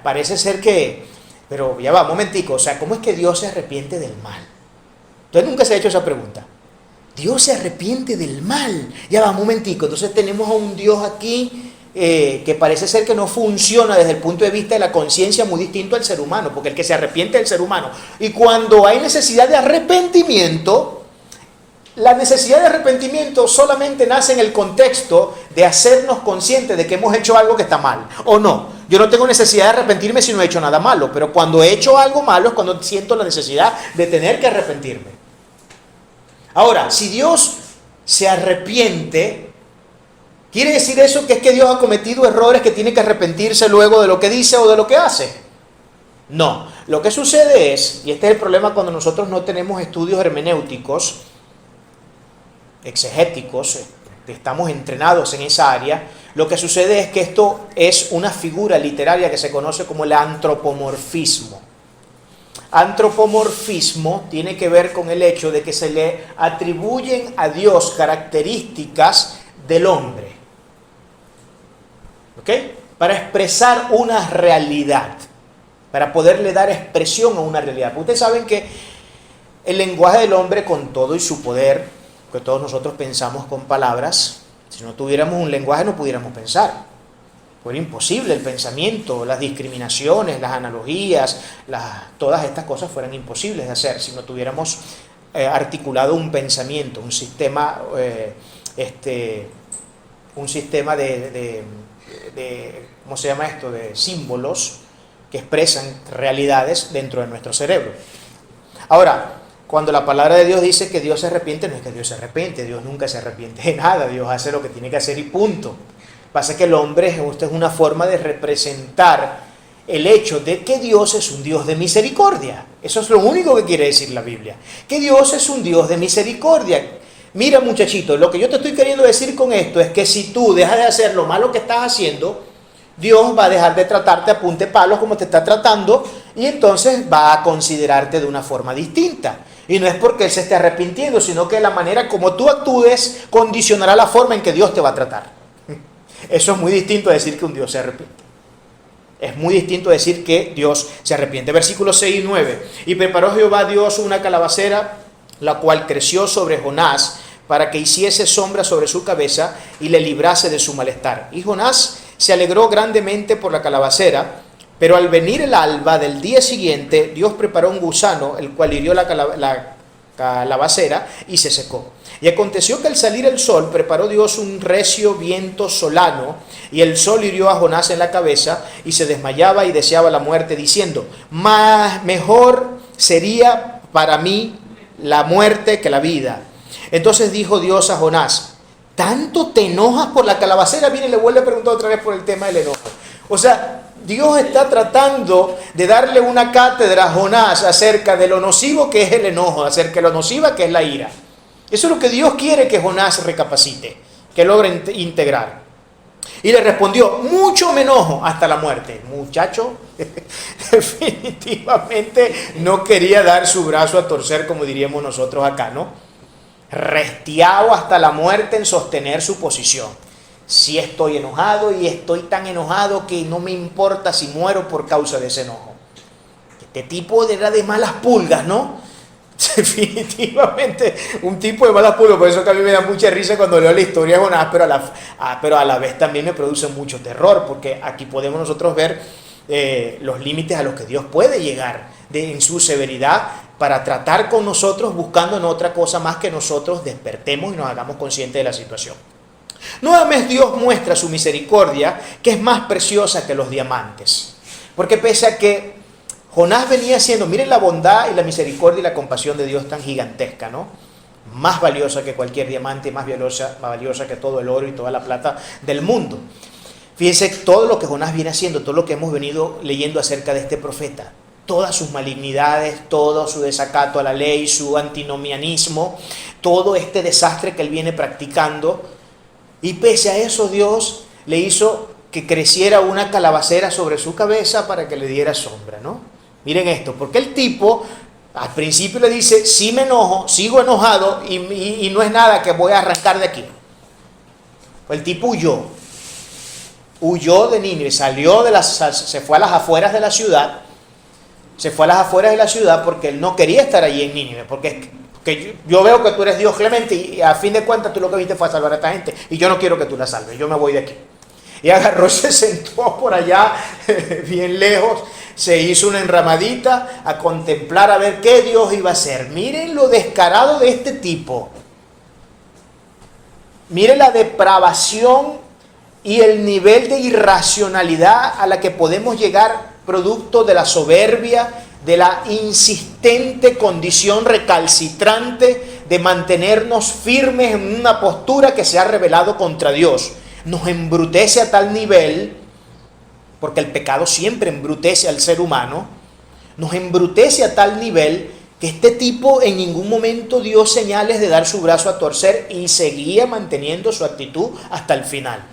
parece ser que, pero ya va, un momentico, o sea, ¿cómo es que Dios se arrepiente del mal? Entonces nunca se ha hecho esa pregunta. Dios se arrepiente del mal. Ya va, un momentico, entonces tenemos a un Dios aquí que parece ser que no funciona desde el punto de vista de la conciencia, muy distinto al ser humano, porque el que se arrepiente es el ser humano. Y cuando hay necesidad de arrepentimiento, la necesidad de arrepentimiento solamente nace en el contexto de hacernos conscientes de que hemos hecho algo que está mal, ¿o no? Yo no tengo necesidad de arrepentirme si no he hecho nada malo, pero cuando he hecho algo malo es cuando siento la necesidad de tener que arrepentirme. Ahora, si Dios se arrepiente, ¿quiere decir eso que es que Dios ha cometido errores que tiene que arrepentirse luego de lo que dice o de lo que hace? No. Lo que sucede es, y este es el problema cuando nosotros no tenemos estudios hermenéuticos, exegéticos, estamos entrenados en esa área, lo que sucede es que esto es una figura literaria que se conoce como el antropomorfismo. Antropomorfismo tiene que ver con el hecho de que se le atribuyen a Dios características del hombre, ¿ok? Para expresar una realidad, para poderle dar expresión a una realidad. Ustedes saben que el lenguaje del hombre, con todo y su poder, que todos nosotros pensamos con palabras, si no tuviéramos un lenguaje no pudiéramos pensar. Fuera imposible el pensamiento, las discriminaciones, las analogías, todas estas cosas fueran imposibles de hacer si no tuviéramos articulado un pensamiento, un sistema de ¿cómo se llama esto? De símbolos que expresan realidades dentro de nuestro cerebro. Ahora, cuando la palabra de Dios dice que Dios se arrepiente, no es que Dios se arrepiente, Dios nunca se arrepiente de nada, Dios hace lo que tiene que hacer y punto. Pasa que el hombre es una forma de representar el hecho de que Dios es un Dios de misericordia. Eso es lo único que quiere decir la Biblia, que Dios es un Dios de misericordia. Mira, muchachito, lo que yo te estoy queriendo decir con esto es que si tú dejas de hacer lo malo que estás haciendo, Dios va a dejar de tratarte a punte palos como te está tratando y entonces va a considerarte de una forma distinta. Y no es porque Él se esté arrepintiendo, sino que la manera como tú actúes condicionará la forma en que Dios te va a tratar. Eso es muy distinto a decir que un Dios se arrepiente. Es muy distinto a decir que Dios se arrepiente. Versículos 6 y 9. Y preparó Jehová Dios una calabacera, la cual creció sobre Jonás, para que hiciese sombra sobre su cabeza y le librase de su malestar. Y Jonás se alegró grandemente por la calabacera, pero al venir el alba del día siguiente, Dios preparó un gusano, el cual hirió la calabacera y se secó. Y aconteció que al salir el sol, preparó Dios un recio viento solano, y el sol hirió a Jonás en la cabeza, y se desmayaba y deseaba la muerte, diciendo: mejor sería para mí la muerte que la vida. Entonces dijo Dios a Jonás: ¿tanto te enojas por la calabacera? Viene y le vuelve a preguntar otra vez por el tema del enojo. O sea, Dios está tratando de darle una cátedra a Jonás acerca de lo nocivo que es el enojo, acerca de lo nociva que es la ira. Eso es lo que Dios quiere que Jonás recapacite, que logre integrar. Y le respondió: mucho me enojo hasta la muerte. Muchacho, definitivamente no quería dar su brazo a torcer, como diríamos nosotros acá, ¿no? Restiado hasta la muerte en sostener su posición. Si estoy enojado y estoy tan enojado que no me importa si muero por causa de ese enojo. Este tipo era de malas pulgas, ¿no? Definitivamente un tipo de malas pulgas. Por eso que a mí me da mucha risa cuando leo la historia de Jonás, pero a la vez también me produce mucho terror, porque aquí podemos nosotros ver los límites a los que Dios puede llegar en su severidad para tratar con nosotros, buscando en otra cosa más que nosotros despertemos y nos hagamos conscientes de la situación. Nuevamente Dios muestra su misericordia, que es más preciosa que los diamantes, porque pese a que Jonás venía siendo, miren la bondad y la misericordia y la compasión de Dios tan gigantesca, ¿no? Más valiosa que cualquier diamante, más valiosa que todo el oro y toda la plata del mundo. Fíjense todo lo que Jonás viene haciendo, todo lo que hemos venido leyendo acerca de este profeta, todas sus malignidades, todo su desacato a la ley, su antinomianismo, todo este desastre que él viene practicando. Y pese a eso Dios le hizo que creciera una calabacera sobre su cabeza para que le diera sombra, ¿no? Miren esto, porque el tipo al principio le dice, sí me enojo, sigo enojado y no es nada que voy a arrancar de aquí. El tipo huyó de Nínive, se fue a las afueras de la ciudad, porque él no quería estar allí en Nínive, porque yo veo que tú eres Dios clemente y a fin de cuentas tú lo que viste fue a salvar a esta gente y yo no quiero que tú la salves, yo me voy de aquí. Y agarró y se sentó por allá, bien lejos, se hizo una enramadita a contemplar a ver qué Dios iba a hacer. Miren lo descarado de este tipo. Miren la depravación y el nivel de irracionalidad a la que podemos llegar producto de la soberbia, de la insistente condición recalcitrante de mantenernos firmes en una postura que se ha rebelado contra Dios. Nos embrutece a tal nivel, porque el pecado siempre embrutece al ser humano, nos embrutece a tal nivel que este tipo en ningún momento dio señales de dar su brazo a torcer y seguía manteniendo su actitud hasta el final.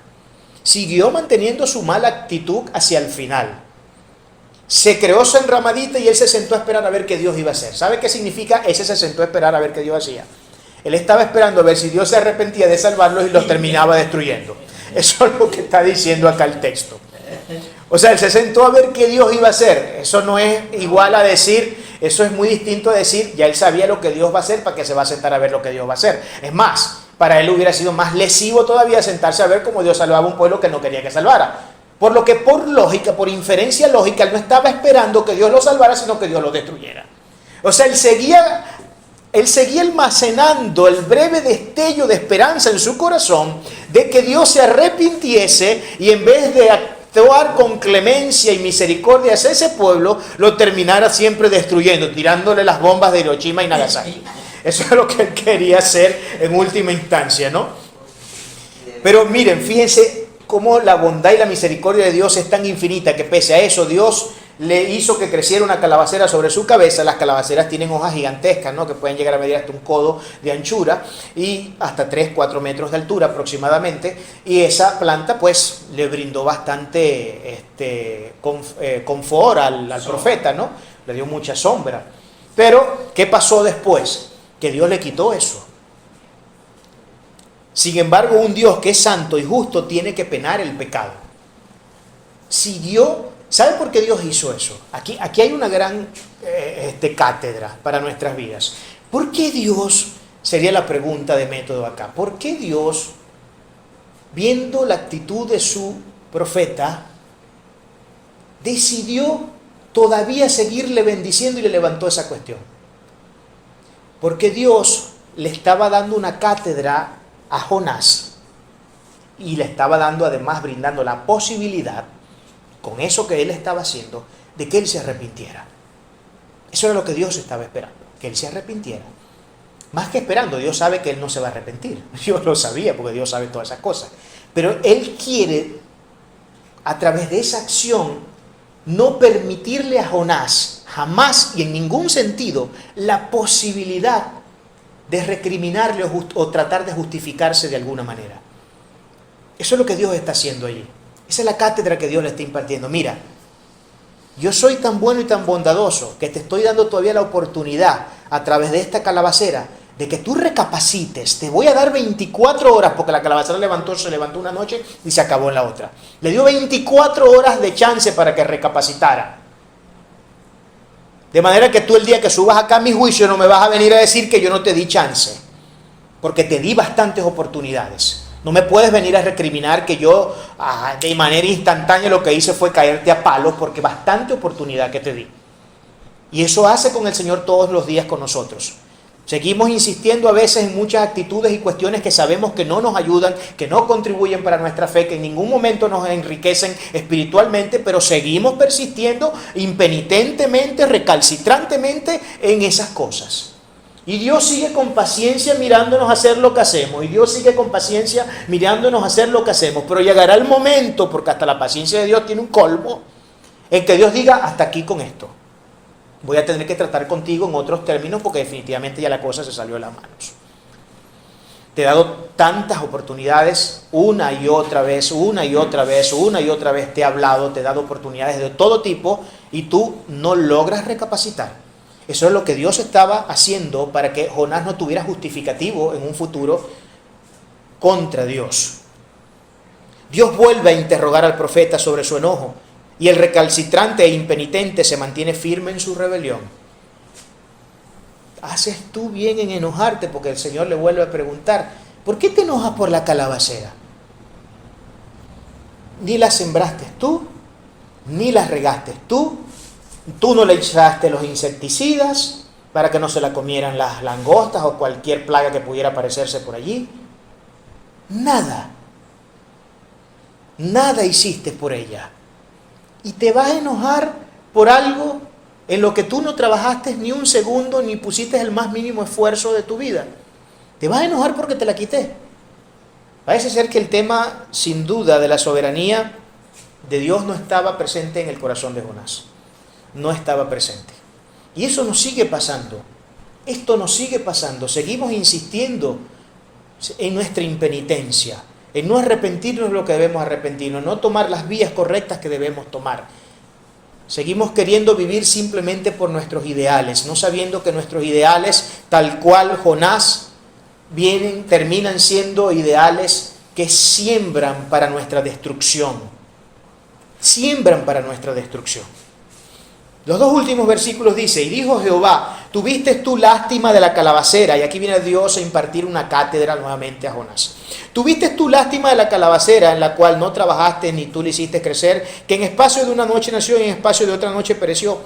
Siguió manteniendo su mala actitud hacia el final. Se creó su enramadita y él se sentó a esperar a ver qué Dios iba a hacer. ¿Sabe qué significa? Ese se sentó a esperar a ver qué Dios hacía. Él estaba esperando a ver si Dios se arrepentía de salvarlos y los terminaba destruyendo. Eso es lo que está diciendo acá el texto. O sea, él se sentó a ver qué Dios iba a hacer. Eso no es igual a decir, eso es muy distinto a decir, ya él sabía lo que Dios va a hacer, ¿para qué se va a sentar a ver lo que Dios va a hacer? Es más, para él hubiera sido más lesivo todavía sentarse a ver cómo Dios salvaba a un pueblo que no quería que salvara. Por lo que por lógica, por inferencia lógica, él no estaba esperando que Dios lo salvara, sino que Dios lo destruyera. O sea, él seguía almacenando el breve destello de esperanza en su corazón de que Dios se arrepintiese y en vez de actuar con clemencia y misericordia hacia ese pueblo, lo terminara siempre destruyendo, tirándole las bombas de Hiroshima y Nagasaki. Eso es lo que él quería hacer en última instancia, ¿no? Pero miren, fíjense cómo la bondad y la misericordia de Dios es tan infinita que pese a eso Dios le hizo que creciera una calabacera sobre su cabeza. Las calabaceras tienen hojas gigantescas, ¿no? Que pueden llegar a medir hasta un codo de anchura y hasta 3-4 metros de altura aproximadamente. Y esa planta pues le brindó bastante confort al profeta, ¿no? Le dio mucha sombra. Pero, ¿qué pasó después? Que Dios le quitó eso. Sin embargo, un Dios que es santo y justo tiene que penar el pecado. ¿Sabe por qué Dios hizo eso? Aquí hay una gran cátedra para nuestras vidas. ¿Por qué Dios, sería la pregunta de método acá, por qué Dios, viendo la actitud de su profeta, decidió todavía seguirle bendiciendo y le levantó esa cuestión? Porque Dios le estaba dando una cátedra a Jonás y le estaba dando, además brindando la posibilidad, con eso que él estaba haciendo, de que él se arrepintiera. Eso era lo que Dios estaba esperando, que él se arrepintiera. Más que esperando, Dios sabe que él no se va a arrepentir. Dios lo sabía porque Dios sabe todas esas cosas. Pero él quiere, a través de esa acción, no permitirle a Jonás jamás y en ningún sentido la posibilidad de recriminarle o tratar de justificarse de alguna manera. Eso es lo que Dios está haciendo allí. Esa es la cátedra que Dios le está impartiendo. Mira, yo soy tan bueno y tan bondadoso que te estoy dando todavía la oportunidad a través de esta calabacera de que tú recapacites. Te voy a dar 24 horas, porque la calabacera se levantó una noche y se acabó en la otra. Le dio 24 horas de chance para que recapacitara. De manera que tú el día que subas acá a mi juicio no me vas a venir a decir que yo no te di chance, porque te di bastantes oportunidades. No me puedes venir a recriminar que yo de manera instantánea lo que hice fue caerte a palos, porque bastante oportunidad que te di. Y eso hace con el Señor todos los días con nosotros. Seguimos insistiendo a veces en muchas actitudes y cuestiones que sabemos que no nos ayudan, que no contribuyen para nuestra fe, que en ningún momento nos enriquecen espiritualmente, pero seguimos persistiendo impenitentemente, recalcitrantemente en esas cosas. Y Dios sigue con paciencia mirándonos hacer lo que hacemos. Y Dios sigue con paciencia mirándonos hacer lo que hacemos. Pero llegará el momento, porque hasta la paciencia de Dios tiene un colmo, en que Dios diga, hasta aquí con esto. Voy a tener que tratar contigo en otros términos porque definitivamente ya la cosa se salió de las manos. Te he dado tantas oportunidades, una y otra vez te he hablado, te he dado oportunidades de todo tipo y tú no logras recapacitar. Eso es lo que Dios estaba haciendo para que Jonás no tuviera justificativo en un futuro contra Dios. Dios vuelve a interrogar al profeta sobre su enojo. Y el recalcitrante e impenitente se mantiene firme en su rebelión. ¿Haces tú bien en enojarte? Porque el Señor le vuelve a preguntar, ¿por qué te enojas por la calabacera? Ni la sembraste tú, ni la regaste tú no le echaste los insecticidas para que no se la comieran las langostas o cualquier plaga que pudiera aparecerse por allí. Nada hiciste por ella. Y te vas a enojar por algo en lo que tú no trabajaste ni un segundo, ni pusiste el más mínimo esfuerzo de tu vida. Te vas a enojar porque te la quité. Parece ser que el tema, sin duda, de la soberanía de Dios no estaba presente en el corazón de Jonás. No estaba presente. Y eso nos sigue pasando. Esto nos sigue pasando. Seguimos insistiendo en nuestra impenitencia, en no arrepentirnos de lo que debemos arrepentirnos, no tomar las vías correctas que debemos tomar. Seguimos queriendo vivir simplemente por nuestros ideales, no sabiendo que nuestros ideales, tal cual Jonás, terminan siendo ideales que siembran para nuestra destrucción. Siembran para nuestra destrucción. Los dos últimos versículos dice, y dijo Jehová, tuviste tú lástima de la calabacera, y aquí viene Dios a impartir una cátedra nuevamente a Jonás. Tuviste tú lástima de la calabacera en la cual no trabajaste ni tú le hiciste crecer, que en espacio de una noche nació y en espacio de otra noche pereció.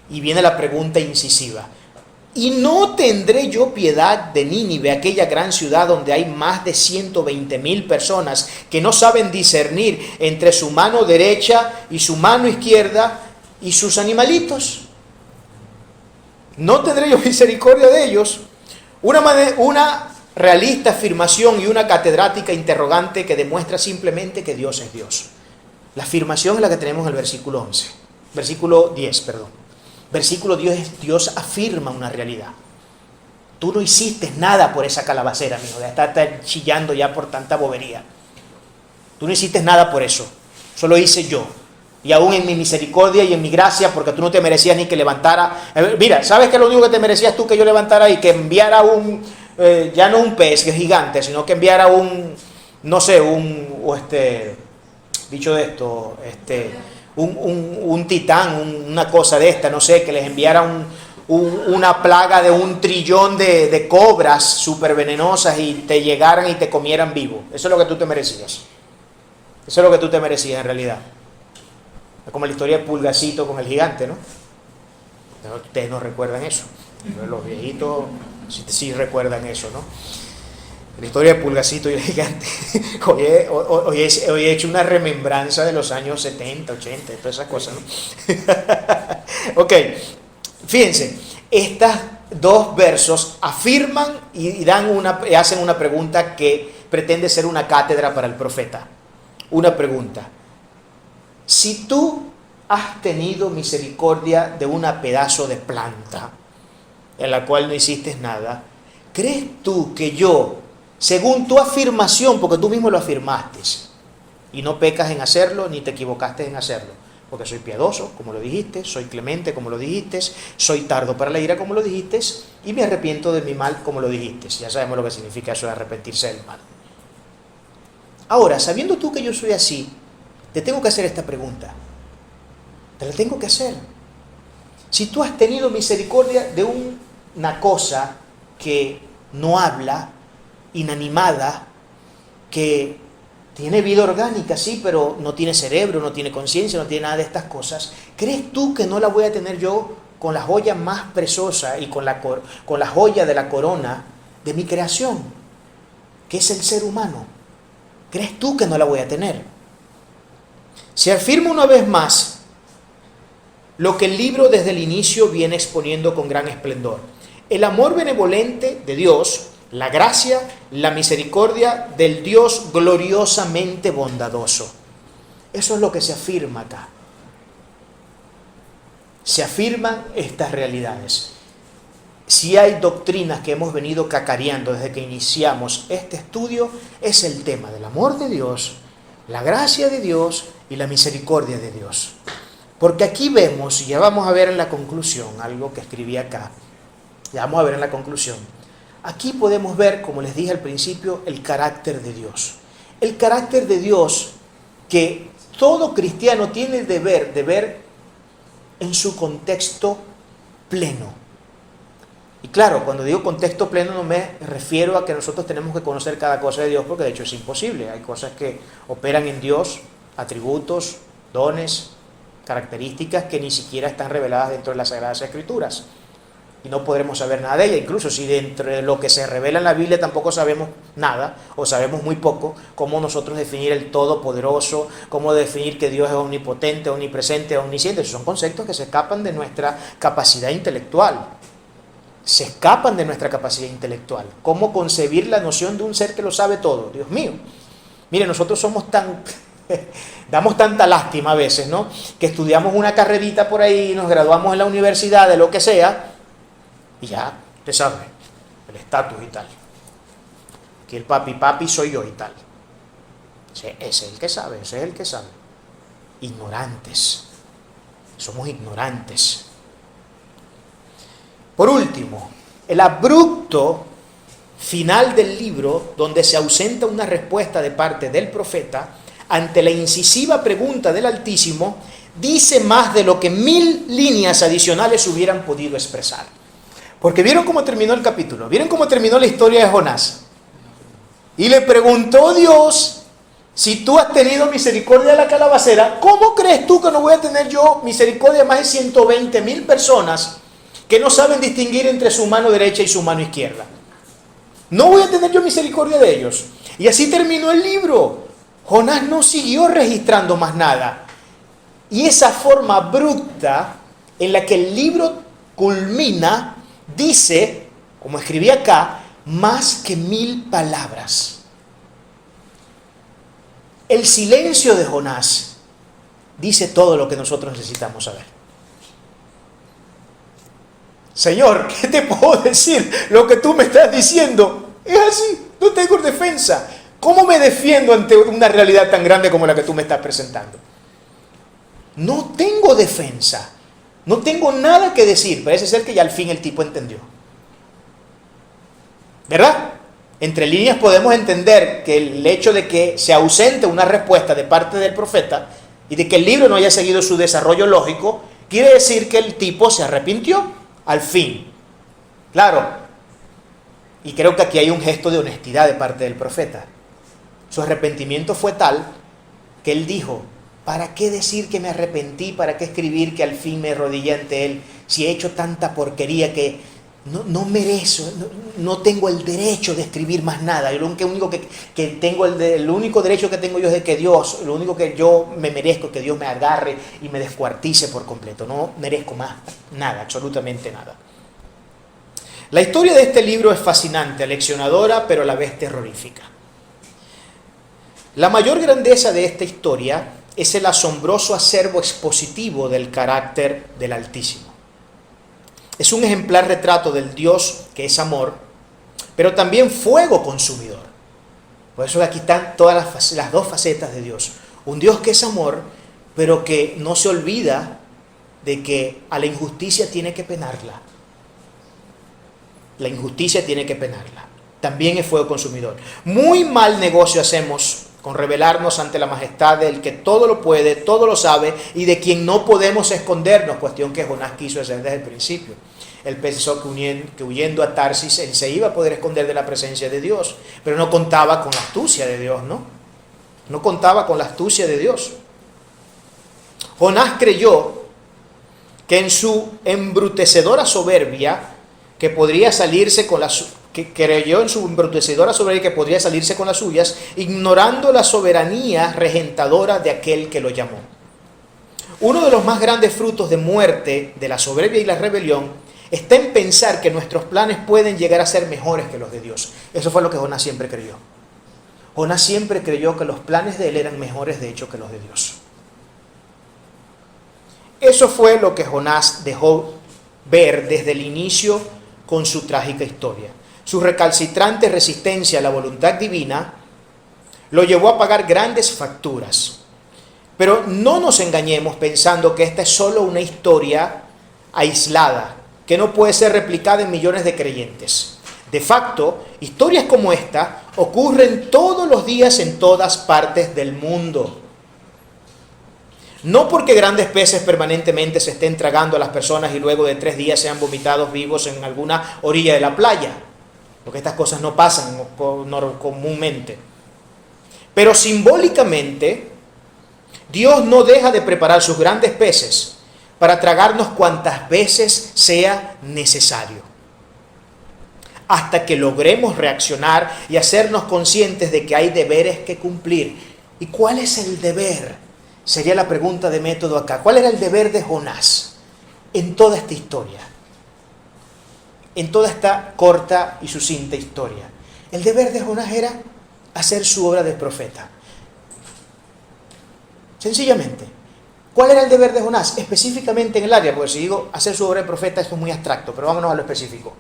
Y viene la pregunta incisiva. ¿Y no tendré yo piedad de Nínive, aquella gran ciudad donde hay más de 120,000 personas que no saben discernir entre su mano derecha y su mano izquierda y sus animalitos? ¿No tendré yo misericordia de ellos? Una realista afirmación y una catedrática interrogante que demuestra simplemente que Dios es Dios. La afirmación es la que tenemos en el versículo 10. Versículo 10, Dios afirma una realidad. Tú no hiciste nada por esa calabacera, mijo, de estar chillando ya por tanta bobería. Tú no hiciste nada por eso, solo hice yo. Y aún en mi misericordia y en mi gracia, porque tú no te merecías ni que levantara. Mira, ¿sabes qué es lo único que te merecías tú que yo levantara y que enviara ya no un pez que es gigante, sino que enviara dicho de esto, un titán, una cosa de esta, no sé, que les enviara una plaga de 1 trillón de cobras súper venenosas y te llegaran y te comieran vivo? Eso es lo que tú te merecías. Eso es lo que tú te merecías en realidad. Es como la historia de Pulgacito con el gigante, ¿no? Ustedes no recuerdan eso. Los viejitos sí recuerdan eso, ¿no? La historia de Pulgacito y el gigante. Hoy he hecho una remembranza de los años 70, 80, todas esas cosas, ¿no? Ok, fíjense, estos dos versos afirman y hacen una pregunta que pretende ser una cátedra para el profeta. Una pregunta. Si tú has tenido misericordia de un pedazo de planta en la cual no hiciste nada, ¿crees tú que yo, según tu afirmación, porque tú mismo lo afirmaste, y no pecas en hacerlo, ni te equivocaste en hacerlo, porque soy piadoso, como lo dijiste, soy clemente, como lo dijiste, soy tardo para la ira, como lo dijiste, y me arrepiento de mi mal, como lo dijiste? Ya sabemos lo que significa eso de arrepentirse del mal. Ahora, sabiendo tú que yo soy así, te tengo que hacer esta pregunta. Te la tengo que hacer. Si tú has tenido misericordia de una cosa que no habla, inanimada, que tiene vida orgánica, sí, pero no tiene cerebro, no tiene conciencia, no tiene nada de estas cosas, ¿crees tú que no la voy a tener yo con la joya más preciosa y con la joya de la corona de mi creación, que es el ser humano? ¿Crees tú que no la voy a tener? Se afirma una vez más lo que el libro desde el inicio viene exponiendo con gran esplendor. El amor benevolente de Dios, la gracia, la misericordia del Dios gloriosamente bondadoso. Eso es lo que se afirma acá. Se afirman estas realidades. Si hay doctrinas que hemos venido cacareando desde que iniciamos este estudio, es el tema del amor de Dios, la gracia de Dios y la misericordia de Dios. Porque aquí vemos, y ya vamos a ver en la conclusión, algo que escribí acá, ya vamos a ver en la conclusión. Aquí podemos ver, como les dije al principio, el carácter de Dios. El carácter de Dios que todo cristiano tiene el deber de ver en su contexto pleno. Y claro, cuando digo contexto pleno no me refiero a que nosotros tenemos que conocer cada cosa de Dios, porque de hecho es imposible. Hay cosas que operan en Dios, atributos, dones, características que ni siquiera están reveladas dentro de las Sagradas Escrituras. Y no podremos saber nada de ella. Incluso si dentro de lo que se revela en la Biblia tampoco sabemos nada, o sabemos muy poco, cómo nosotros definir el Todopoderoso, cómo definir que Dios es omnipotente, omnipresente, omnisciente. Esos son conceptos que se escapan de nuestra capacidad intelectual. Se escapan de nuestra capacidad intelectual. ¿Cómo concebir la noción de un ser que lo sabe todo? Dios mío. Mire, nosotros somos tan... damos tanta lástima a veces, ¿no? Que estudiamos una carrerita por ahí, nos graduamos en la universidad, de lo que sea, y ya, usted sabe, el estatus y tal. Que el papi soy yo y tal. Ese es el que sabe, ese es el que sabe. Ignorantes. Somos ignorantes. Por último, el abrupto final del libro, donde se ausenta una respuesta de parte del profeta ante la incisiva pregunta del Altísimo, dice más de lo que 1000 líneas adicionales hubieran podido expresar. Porque ¿vieron cómo terminó el capítulo? ¿Vieron cómo terminó la historia de Jonás? Y le preguntó Dios, si tú has tenido misericordia de la calabacera, ¿cómo crees tú que no voy a tener yo misericordia de más de 120,000 personas que no saben distinguir entre su mano derecha y su mano izquierda? No voy a tener yo misericordia de ellos. Y así terminó el libro. Jonás no siguió registrando más nada. Y esa forma abrupta en la que el libro culmina, dice, como escribí acá, más que 1000 palabras. El silencio de Jonás dice todo lo que nosotros necesitamos saber. Señor, ¿qué te puedo decir? Lo que tú me estás diciendo es así, no tengo defensa. ¿Cómo me defiendo ante una realidad tan grande como la que tú me estás presentando? No tengo defensa. No tengo nada que decir. Parece ser que ya al fin el tipo entendió. ¿Verdad? Entre líneas podemos entender que el hecho de que se ausente una respuesta de parte del profeta y de que el libro no haya seguido su desarrollo lógico, quiere decir que el tipo se arrepintió al fin. Claro. Y creo que aquí hay un gesto de honestidad de parte del profeta. Su arrepentimiento fue tal que él dijo, ¿para qué decir que me arrepentí? ¿Para qué escribir que al fin me arrodillé ante él? Si he hecho tanta porquería que no merezco, no tengo el derecho de escribir más nada. Lo único que tengo, el único derecho que tengo yo es de que Dios, lo único que yo me merezco es que Dios me agarre y me descuartice por completo. No merezco más nada, absolutamente nada. La historia de este libro es fascinante, aleccionadora, pero a la vez terrorífica. La mayor grandeza de esta historia es el asombroso acervo expositivo del carácter del Altísimo. Es un ejemplar retrato del Dios que es amor, pero también fuego consumidor. Por eso aquí están todas las dos facetas de Dios. Un Dios que es amor, pero que no se olvida de que a la injusticia tiene que penarla. La injusticia tiene que penarla. También es fuego consumidor. Muy mal negocio hacemos con revelarnos ante la majestad del que todo lo puede, todo lo sabe y de quien no podemos escondernos, cuestión que Jonás quiso hacer desde el principio. Él pensó que huyendo a Tarsis él se iba a poder esconder de la presencia de Dios, pero no contaba con la astucia de Dios, ¿no? No contaba con la astucia de Dios. Jonás creyó que en su embrutecedora soberbia, que podría salirse con las que creyó en su embrutecedora soberbia que podría salirse con las suyas, ignorando la soberanía regentadora de aquel que lo llamó. Uno de los más grandes frutos de muerte de la soberbia y la rebelión está en pensar que nuestros planes pueden llegar a ser mejores que los de Dios. Eso fue lo que Jonás siempre creyó. Jonás siempre creyó que los planes de él eran mejores de hecho que los de Dios. Eso fue lo que Jonás dejó ver desde el inicio con su trágica historia. Su recalcitrante resistencia a la voluntad divina lo llevó a pagar grandes facturas. Pero no nos engañemos pensando que esta es solo una historia aislada, que no puede ser replicada en millones de creyentes. De facto, historias como esta ocurren todos los días en todas partes del mundo. No porque grandes peces permanentemente se estén tragando a las personas y luego de 3 días sean vomitados vivos en alguna orilla de la playa, porque estas cosas no pasan comúnmente. Pero simbólicamente, Dios no deja de preparar sus grandes peces para tragarnos cuantas veces sea necesario, hasta que logremos reaccionar y hacernos conscientes de que hay deberes que cumplir. ¿Y cuál es el deber? Sería la pregunta de método acá. ¿Cuál era el deber de Jonás en toda esta historia? En toda esta corta y sucinta historia. El deber de Jonás era hacer su obra de profeta. Sencillamente. ¿Cuál era el deber de Jonás? Específicamente en el área, porque si digo hacer su obra de profeta, esto es muy abstracto, pero vámonos a lo específico.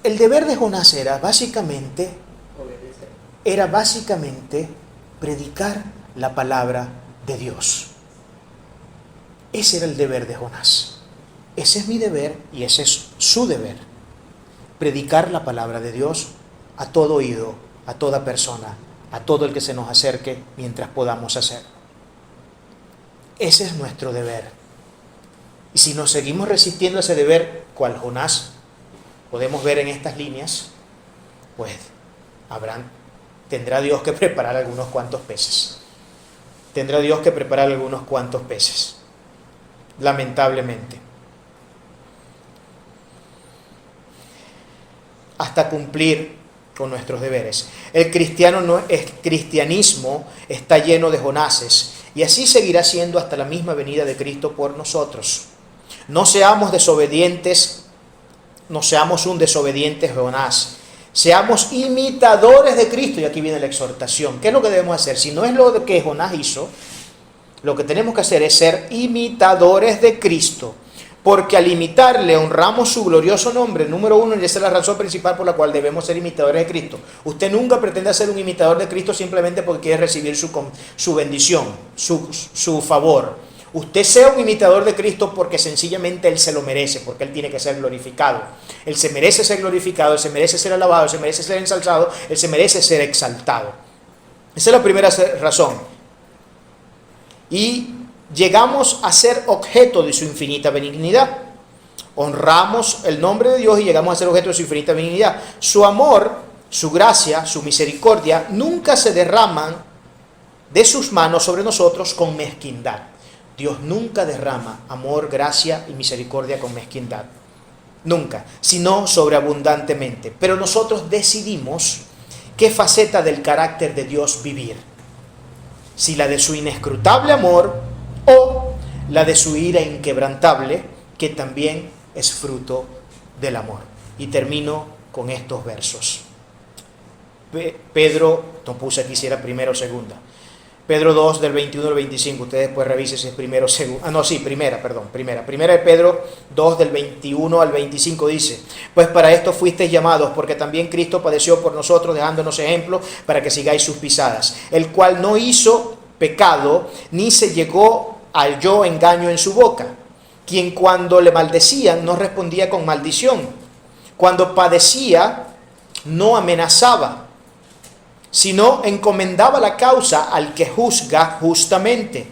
El deber de Jonás era básicamente predicar la palabra de Dios. Ese era el deber de Jonás. Ese es mi deber y ese es su deber. Predicar la palabra de Dios a todo oído, a toda persona, a todo el que se nos acerque mientras podamos hacer. Ese es nuestro deber. Y si nos seguimos resistiendo a ese deber, cual Jonás podemos ver en estas líneas, pues tendrá Dios que preparar algunos cuantos peces. Tendrá Dios que preparar algunos cuantos peces. Lamentablemente. Hasta cumplir con nuestros deberes. El cristianismo está lleno de Jonases y así seguirá siendo hasta la misma venida de Cristo por nosotros. No seamos desobedientes, no seamos un desobediente Jonás. Seamos imitadores de Cristo. Y aquí viene la exhortación. ¿Qué es lo que debemos hacer? Si no es lo que Jonás hizo, lo que tenemos que hacer es ser imitadores de Cristo. Porque al imitarle honramos su glorioso nombre. Número 1, y esa es la razón principal por la cual debemos ser imitadores de Cristo. Usted nunca pretende ser un imitador de Cristo simplemente porque quiere recibir su bendición, su favor. Usted sea un imitador de Cristo porque sencillamente Él se lo merece, porque Él tiene que ser glorificado. Él se merece ser glorificado, Él se merece ser alabado, Él se merece ser ensalzado, Él se merece ser exaltado. Esa es la primera razón. Y llegamos a ser objeto de su infinita benignidad. Honramos el nombre de Dios y llegamos a ser objeto de su infinita benignidad. Su amor, su gracia, su misericordia nunca se derraman de sus manos sobre nosotros con mezquindad. Dios nunca derrama amor, gracia y misericordia con mezquindad. Nunca, sino sobreabundantemente. Pero nosotros decidimos qué faceta del carácter de Dios vivir. Si la de su inescrutable amor o la de su ira inquebrantable, que también es fruto del amor. Y termino con estos versos. Pedro, no puse aquí si era primera o segunda. Pedro 2 del 21 al 25, ustedes después revisen si es primero o segundo. Primera de Pedro 2 del 21 al 25 dice: pues para esto fuisteis llamados, porque también Cristo padeció por nosotros, dejándonos ejemplo para que sigáis sus pisadas, el cual no hizo pecado, ni se halló engaño en su boca, quien cuando le maldecían no respondía con maldición, cuando padecía no amenazaba, sino encomendaba la causa al que juzga justamente,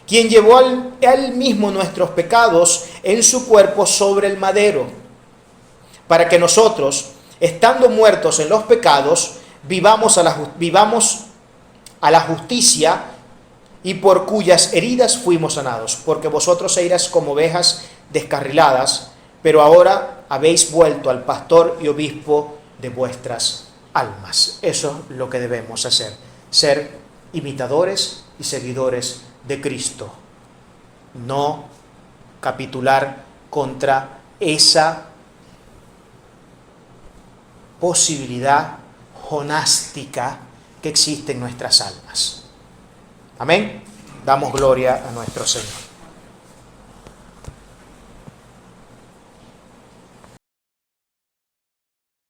quien llevó él mismo nuestros pecados en su cuerpo sobre el madero, para que nosotros, estando muertos en los pecados, vivamos a la justicia, y por cuyas heridas fuimos sanados. Porque vosotros erais como ovejas descarriladas, pero ahora habéis vuelto al pastor y obispo de vuestras almas. Eso es lo que debemos hacer, ser imitadores y seguidores de Cristo, no capitular contra esa posibilidad jonástica que existe en nuestras almas. Amén. Damos gloria a nuestro Señor.